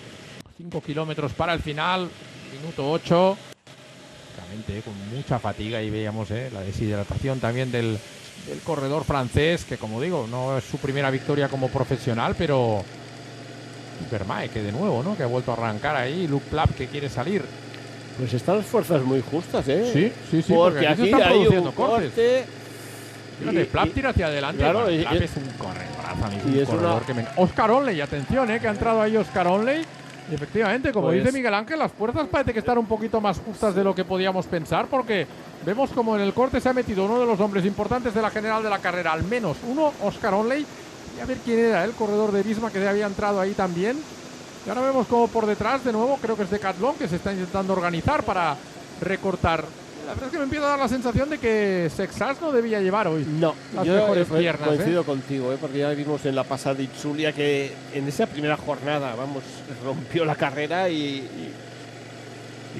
5 kilómetros para el final, minuto 8. Realmente con mucha fatiga, y veíamos la deshidratación también del corredor francés, que como digo, no es su primera victoria como profesional, pero Vermae, que de nuevo, ¿no?, que ha vuelto a arrancar ahí. Luc Plap, que quiere salir. Pues están las fuerzas muy justas, Sí, porque aquí se están hay produciendo un cortes. Fíjate, Plap tira hacia adelante. Claro, Plap es un corredorazo, y es corredor que Oscar Onley, atención, que ha entrado ahí Oscar Onley. Y efectivamente, como dice Miguel Ángel, las fuerzas parece que están un poquito más justas de lo que podíamos pensar, porque vemos como en el corte se ha metido uno de los hombres importantes de la general de la carrera, al menos uno, Oscar Onley. Y a ver quién era el corredor de Visma, que había entrado ahí también. Y ahora vemos como por detrás, de nuevo, creo que es Decathlon, que se está intentando organizar para recortar. La verdad es que me empieza a dar la sensación de que Sexas no debía llevar hoy las mejores piernas. Coincido contigo, porque ya vimos en la pasada Itzulia que en esa primera jornada, rompió la carrera y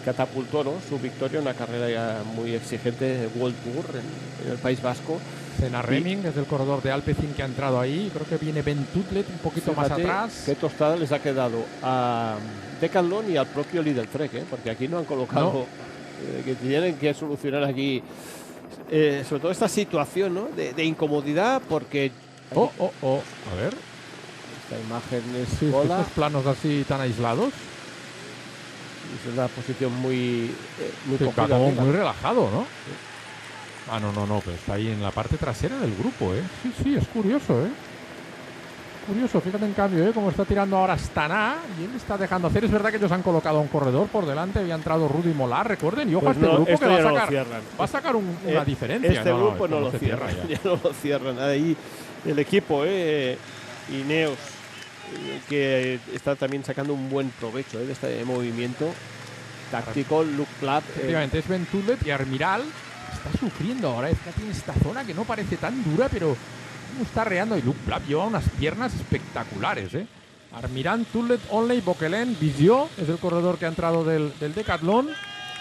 catapultó, ¿no?, su victoria en una carrera ya muy exigente, World Tour en el País Vasco. Cena Reming es el corredor de Alpecin que ha entrado ahí. Creo que viene Ben Tutlet un poquito más atrás. Qué tostada les ha quedado a Decathlon y al propio Lidl Trek, porque aquí no han colocado... que tienen que solucionar aquí sobre todo esta situación, ¿no?, de incomodidad, porque a ver, esta imagen es estos planos así tan aislados, es una posición muy como muy relajado, ¿no? No, pero está ahí en la parte trasera del grupo, sí, es curioso, curioso, fíjate en cambio, cómo está tirando ahora Astana, y él está dejando hacer. Es verdad que ellos han colocado a un corredor por delante, había entrado Rudy Molar, recuerden, y ojo, pues a este grupo que va a sacar una diferencia. Este grupo no lo cierran, ya no lo cierran. Ahí el equipo, Ineos, que está también sacando un buen provecho de este movimiento táctico. Luke Plapp. Efectivamente, es Ben Tullet y Armiral está sufriendo ahora. Es que tiene esta zona que no parece tan dura, pero está reando. Y Luke Plapp lleva unas piernas espectaculares, ¿eh? Armiral, Tullet, Onley, Bokelen, Visieux es el corredor que ha entrado del Decathlon.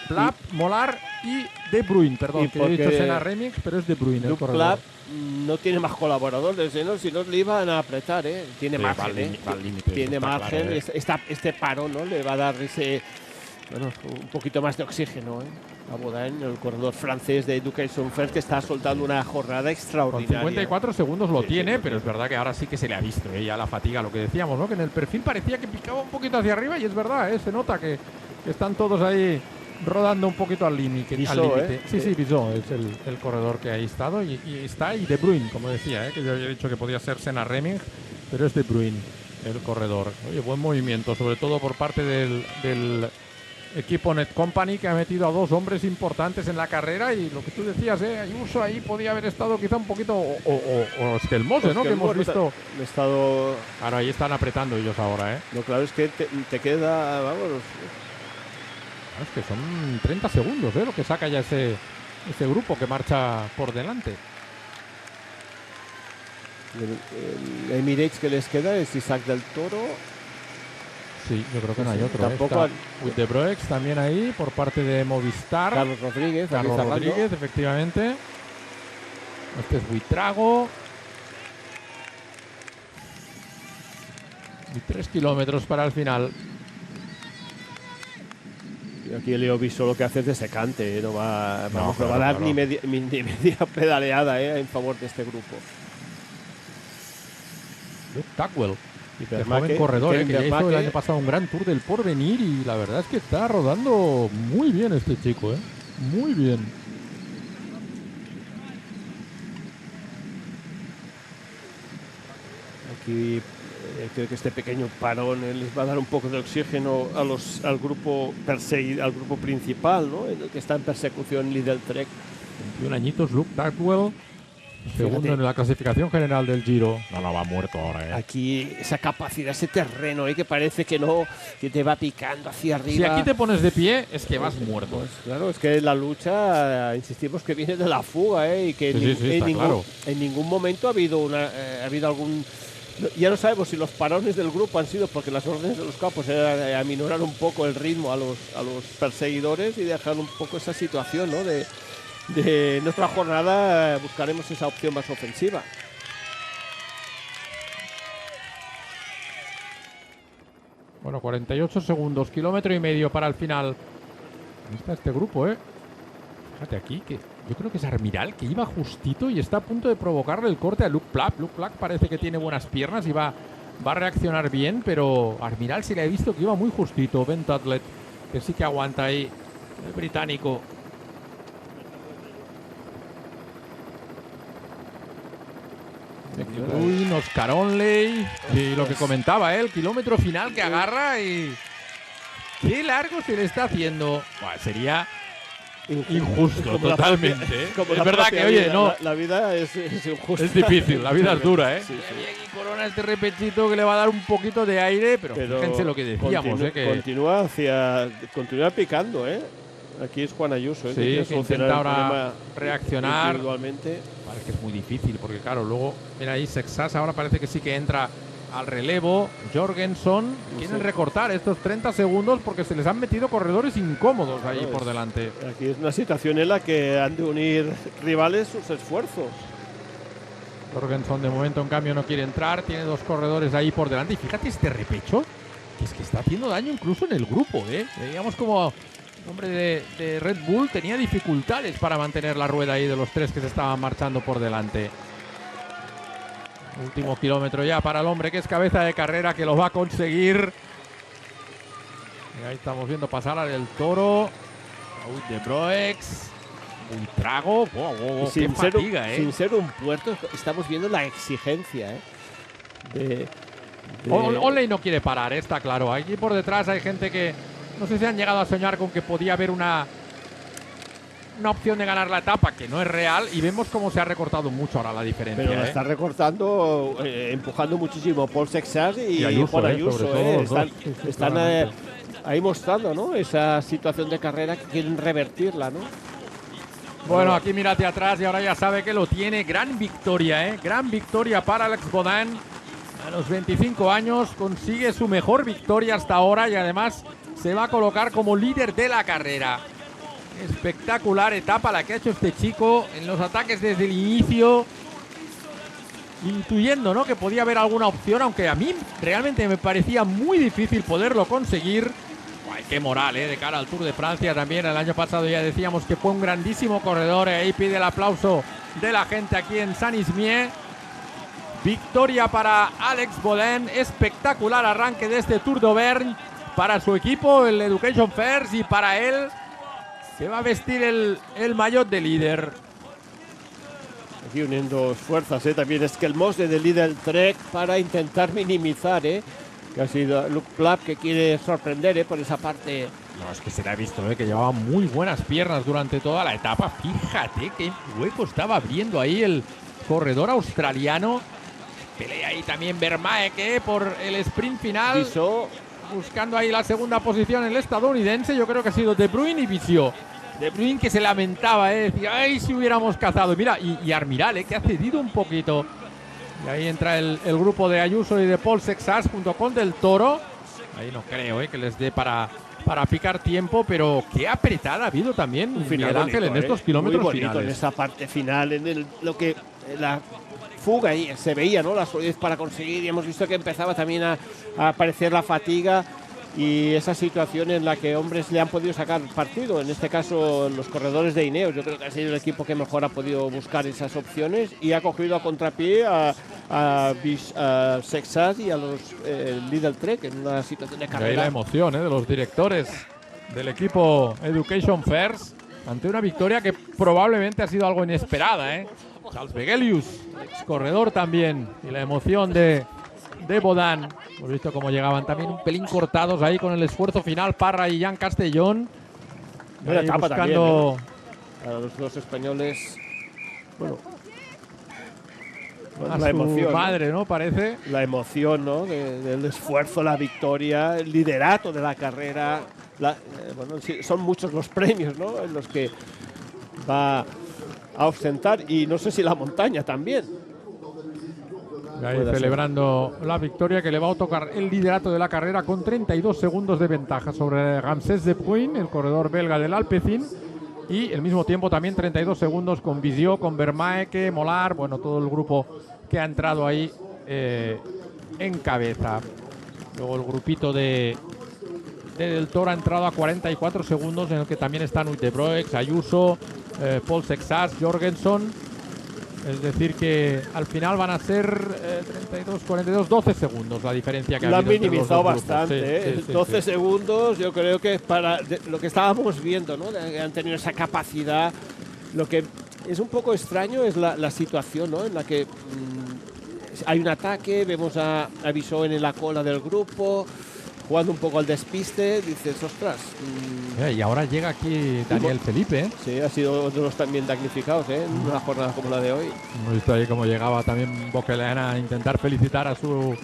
Plapp, Molar y De Bruyne, perdón, que he dicho Senna Remix, pero es De Bruyne el corredor. Plapp no tiene más colaboradores, ¿no? Si no le iban a apretar, ¿eh? Tiene margen, tiene margen. Claro, este paro, ¿no? Le va a dar ese, bueno, un poquito más de oxígeno, ¿eh? A Bodin, el corredor francés de Education First, que está soltando una jornada extraordinaria. Con 54 segundos lo tiene, pero es verdad que ahora sí que se le ha visto, ya la fatiga, lo que decíamos, ¿no? Que en el perfil parecía que picaba un poquito hacia arriba y es verdad, se nota que están todos ahí rodando un poquito al límite. Sí, Visieux es el corredor que ha estado y está, y De Bruyne, como decía, que yo había dicho que podía ser Senna Reming, pero es De Bruyne el corredor. Oye, buen movimiento, sobre todo por parte del equipo Net Company, que ha metido a dos hombres importantes en la carrera, y lo que tú decías, Ayuso ahí podía haber estado quizá un poquito, o Skelmose, ¿no? Que hemos visto. Claro, ahí están apretando ellos ahora, Lo claro es que te queda, vamos. Es que son 30 segundos, lo que saca ya ese grupo que marcha por delante. El Emirates que les queda es Isaac del Toro. Sí, yo creo que no hay otro. Tampoco. With the Broex también ahí por parte de Movistar. Carlos Rodríguez, efectivamente. Este es Buitrago. Y 3 kilómetros para el final. Y aquí Leo Viso lo que hace es de secante, no va a dar ni media pedaleada en favor de este grupo. Luke Tackwell, el joven corredor, que ya hizo el año pasado un gran Tour del Porvenir, y la verdad es que está rodando muy bien este chico, muy bien. Aquí creo que este pequeño parón les va a dar un poco de oxígeno al grupo al grupo principal, ¿no? El que está en persecución, Lidl Trek. 21 añitos, Luke Tackwell, segundo en la clasificación general del Giro. No, va muerto ahora, Aquí esa capacidad, ese terreno, que parece que te va picando hacia arriba. Si aquí te pones de pie, es que vas muerto. Pues claro, es que la lucha, insistimos, que viene de la fuga, y que en ningún momento ha habido algún. Ya no sabemos si los parones del grupo han sido porque las órdenes de los campos eran aminorar un poco el ritmo a los perseguidores y dejar un poco esa situación, ¿no? De nuestra jornada buscaremos esa opción más ofensiva. Bueno, 48 segundos, kilómetro y medio para el final. ¿Dónde está este grupo, Fíjate aquí, que yo creo que es Armiral, que iba justito y está a punto de provocarle el corte a Luke Plapp. Luke Plapp parece que tiene buenas piernas y va a reaccionar bien, pero Armiral se le ha visto que iba muy justito. Ben Tutlet, que sí que aguanta ahí, el británico. Uy, Oscar Onley, y lo que comentaba el kilómetro final que agarra, y qué largo se le está haciendo. Bueno, sería injusto totalmente. Es verdad que, oye, no. La vida es injusta. Es difícil, la vida es dura, Sí. Y Corona este repechito que le va a dar un poquito de aire, pero fíjense lo que decíamos, que continúa picando, Aquí es Juan Ayuso, que intenta ahora reaccionar individualmente. Parece que es muy difícil, porque claro, luego mira ahí Sexas, ahora parece que sí que entra al relevo. Jorgensen, quieren recortar estos 30 segundos porque se les han metido corredores incómodos ahí por delante. Aquí es una situación en la que han de unir rivales sus esfuerzos. Jorgensen de momento en cambio no quiere entrar, tiene dos corredores ahí por delante, y fíjate este repecho, que es que está haciendo daño incluso en el grupo, Veíamos como el hombre de Red Bull tenía dificultades para mantener la rueda ahí de los tres que se estaban marchando por delante. Último kilómetro ya para el hombre que es cabeza de carrera, que lo va a conseguir. Y ahí estamos viendo pasar al del Toro. De Broex. Un trago. Qué fatiga, Sin ser un puerto, estamos viendo la exigencia, Onley no quiere parar, está claro. Aquí por detrás hay gente que no sé si han llegado a soñar con que podía haber una una opción de ganar la etapa que no es real y vemos cómo se ha recortado mucho ahora la diferencia. Pero la está recortando, empujando muchísimo Paul Sexas y Ayuso, Juan Ayuso. Están claramente. ahí mostrando, ¿no?, esa situación de carrera que quieren revertirla, ¿no? Bueno, aquí mírate atrás y ahora ya sabe que lo tiene. Gran victoria, gran victoria para Alex Baudin. A los 25 años consigue su mejor victoria hasta ahora y además se va a colocar como líder de la carrera. Espectacular etapa la que ha hecho este chico en los ataques desde el inicio, intuyendo, ¿no?, que podía haber alguna opción, aunque a mí realmente me parecía muy difícil poderlo conseguir. Ay, qué moral, de cara al Tour de Francia también. El año pasado ya decíamos que fue un grandísimo corredor. Ahí pide el aplauso de la gente aquí en Saint-Ismier. Victoria para Alex Baudin. Espectacular arranque de este Tour de Auvergne para su equipo, el Education First, y para él se va a vestir el maillot de líder. Aquí uniendo fuerzas, también es que el Mosde de Lidl Trek para intentar minimizar, que ha sido Luke Plapp, que quiere sorprender por esa parte. No, es que se le ha visto que llevaba muy buenas piernas durante toda la etapa. Fíjate qué hueco estaba abriendo ahí el corredor australiano. Pelea ahí también Vermaeke por el sprint final. Visó. Buscando ahí la segunda posición el estadounidense. Yo creo que ha sido De Bruyne y Visó. De Bruyne que se lamentaba, decía, ay, si hubiéramos cazado. Mira, y Armiral, que ha cedido un poquito. Y ahí entra el grupo de Ayuso y de Paul Sexas junto con Del Toro. Ahí no creo que les dé para picar tiempo, pero qué apretada ha habido también Miguel Ángel en estos kilómetros muy bonito finales. En esa parte final, lo que la fuga y se veía, ¿no?, la solidez para conseguir, y hemos visto que empezaba también a aparecer la fatiga y esa situación en la que hombres le han podido sacar partido, en este caso los corredores de Ineos. Yo creo que ha sido el equipo que mejor ha podido buscar esas opciones y ha cogido a contrapié a Sexas y a los Lidl Trek en una situación de carrera. Y ahí la emoción de los directores del equipo Education First ante una victoria que probablemente ha sido algo inesperada. Charles Begelius, ex corredor también, y la emoción de Baudin. Hemos visto cómo llegaban también un pelín cortados ahí con el esfuerzo final Parra y Jan Castellón. Buena etapa buscando también, a los dos españoles. Bueno, a la emoción, madre, ¿no? Parece. La emoción, ¿no?, del esfuerzo, la victoria, el liderato de la carrera. Bueno, sí, son muchos los premios, ¿no?, en los que va a ostentar, y no sé si la montaña también. Ahí celebrando la victoria que le va a tocar el liderato de la carrera con 32 segundos de ventaja sobre Ramsès de Pruin, el corredor belga del Alpecin, y al mismo tiempo también 32 segundos con Visio, con Vermaeke, Molar, bueno, todo el grupo que ha entrado ahí en cabeza. Luego el grupito de Del Toro ha entrado a 44 segundos, en el que también están Uijtdebroeks, Ayuso, Paul Sexas, Jorgenson. Es decir que al final van a ser 32, 42, 12 segundos la diferencia que ha habido. La han minimizado bastante, sí, 12 segundos, yo creo que es para lo que estábamos viendo, ¿no?, han tenido esa capacidad. Lo que es un poco extraño es la situación, ¿no?, en la que hay un ataque, vemos a Visó en la cola del grupo, jugando un poco al despiste, dices, ostras. Y ahora llega aquí Daniel Felipe. Sí, ha sido de los también damnificados, en una jornada como la de hoy. Hemos visto ahí cómo llegaba también Bockelén a intentar felicitar a su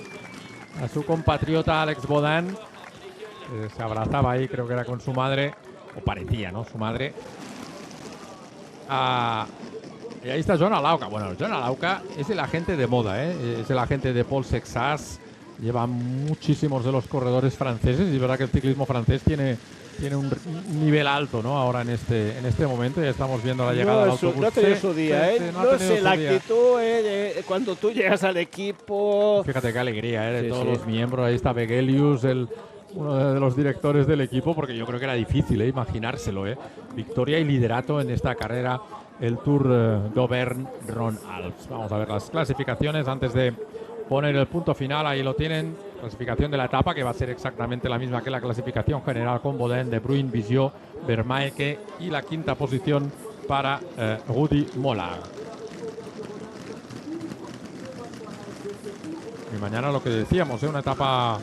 compatriota Alex Baudin. Se abrazaba ahí, creo que era con su madre, o parecía, ¿no?, su madre. Y ahí está Joan Alauca. Bueno, Joan Alauca es el agente de moda, es el agente de Paul Sexas. Lleva muchísimos de los corredores franceses y es verdad que el ciclismo francés tiene un nivel alto, ¿no?, ahora en este momento. Ya estamos viendo la llegada del autobús. No ha tenido su día, no sé, la actitud cuando tú llegas al equipo. Fíjate qué alegría de todos los miembros. Ahí está Begelius, uno de los directores del equipo, porque yo creo que era difícil imaginárselo. Victoria y liderato en esta carrera, el Tour d'Auvergne-Rhône-Alpes. Vamos a ver las clasificaciones antes de poner el punto final. Ahí lo tienen, clasificación de la etapa, que va a ser exactamente la misma que la clasificación general, con Baudin, De Bruyne, Visio, Vermaeke y la quinta posición para Rudy Mollard. Y mañana lo que decíamos, una etapa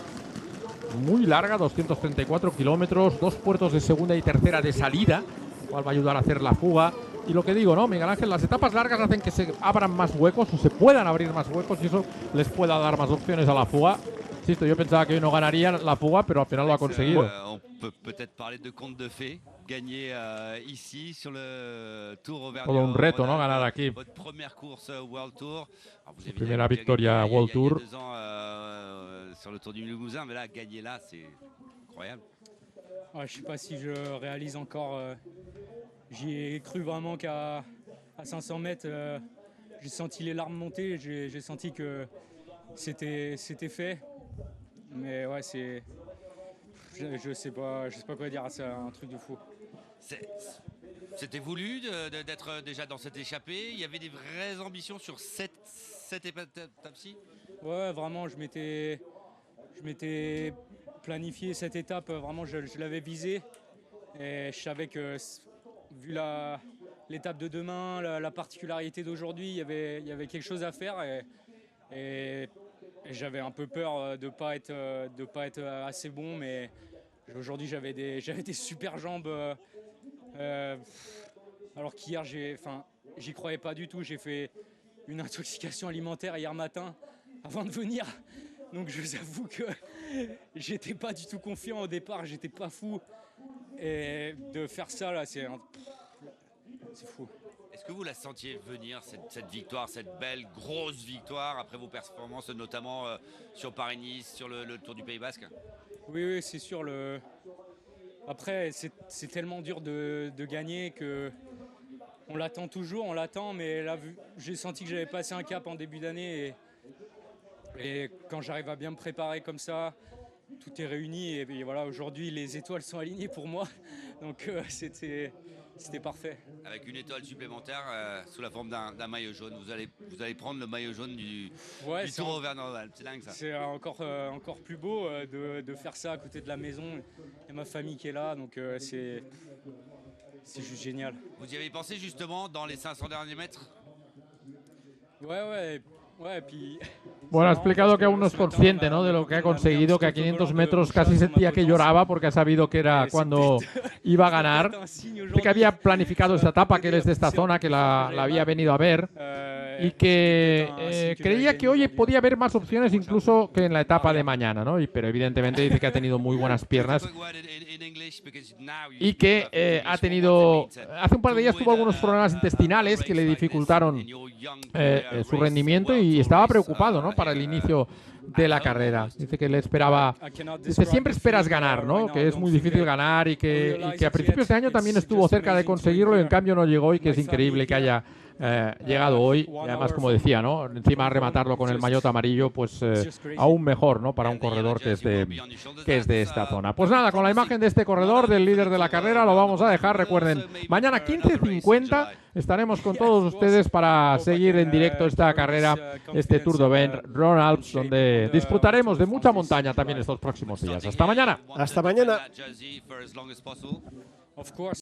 muy larga, 234 kilómetros, dos puertos de segunda y tercera de salida, igual va a ayudar a hacer la fuga. Y lo que digo, ¿no, Miguel Ángel? Las etapas largas hacen que se abran más huecos o se puedan abrir más huecos y eso les pueda dar más opciones a la fuga. Insisto, yo pensaba que hoy no ganaría la fuga, pero al final lo ha conseguido. On peut peut-être parler de conte de fées, gagner ici sur le Tour Auvergne. Todo un reto, ¿no? Ganar aquí. Votre première course World Tour. Su primera victoria World Tour. Il y a 2 ans sur le Tour du Limousin, mais là, gagner là, c'est incroyable. Ouais, je sais pas si je réalise encore. J'y ai cru vraiment qu'à 500 mètres, j'ai senti les larmes monter. J'ai senti que c'était fait. Mais ouais, c'est. Je sais pas quoi dire. C'est un truc de fou. C'était voulu d'être déjà dans cette échappée. Il y avait des vraies ambitions sur cette étape-ci. Ouais, vraiment, je m'étais planifié cette étape. Vraiment, je l'avais visée. Et je savais que, vu l'étape de demain, la particularité d'aujourd'hui, il y avait quelque chose à faire. Et j'avais un peu peur de pas être assez bon, mais aujourd'hui j'avais des super jambes. Alors qu'hier j'y croyais pas du tout. J'ai fait une intoxication alimentaire hier matin avant de venir. Donc je vous avoue que j'étais pas du tout confiant au départ, j'étais pas fou. Et de faire ça là, c'est fou. Est-ce que vous la sentiez venir, cette victoire, cette belle, grosse victoire, après vos performances, notamment sur Paris-Nice, sur le Tour du Pays Basque? Oui, c'est sûr. Après, c'est tellement dur de gagner que on l'attend toujours, mais là, j'ai senti que j'avais passé un cap en début d'année. Et quand j'arrive à bien me préparer comme ça, tout est réuni. Et voilà, aujourd'hui, les étoiles sont alignées pour moi. Donc, c'était parfait. Avec une étoile supplémentaire sous la forme d'un maillot jaune. Vous allez prendre le maillot jaune du Tour Auvergne-Rhône-Alpes. C'est dingue ça. C'est encore plus beau de faire ça à côté de la maison. Il y a ma famille qui est là, donc c'est juste génial. Vous y avez pensé justement dans les 500 derniers mètres? Ouais, puis... Bueno, ha explicado que aún no es consciente, ¿no?, de lo que ha conseguido, que a 500 metros casi sentía que lloraba porque ha sabido que era cuando iba a ganar, que había planificado esta etapa, que él es de esta zona, que la había venido a ver y que creía que hoy podía haber más opciones incluso que en la etapa de mañana, ¿no? Pero evidentemente dice que ha tenido muy buenas piernas y que ha tenido... Hace un par de días tuvo algunos problemas intestinales que le dificultaron su rendimiento y estaba preocupado, ¿no?, para el inicio de la carrera. Dice que le esperaba... Dice, siempre esperas ganar, ¿no?, que es muy difícil ganar y que a principios de año también estuvo cerca de conseguirlo y en cambio no llegó, y que es increíble que haya llegado hoy. Y además, como decía, ¿no?, encima rematarlo con el maillot amarillo, pues aún mejor, ¿no?, para un corredor que es de esta zona. Pues nada, con la imagen de este corredor, del líder de la carrera, lo vamos a dejar. Recuerden, mañana 15:50 estaremos con todos ustedes para seguir en directo esta carrera, este Tour de Auvergne-Rhône-Alpes, donde disfrutaremos de mucha montaña también estos próximos días. Hasta mañana. Hasta mañana.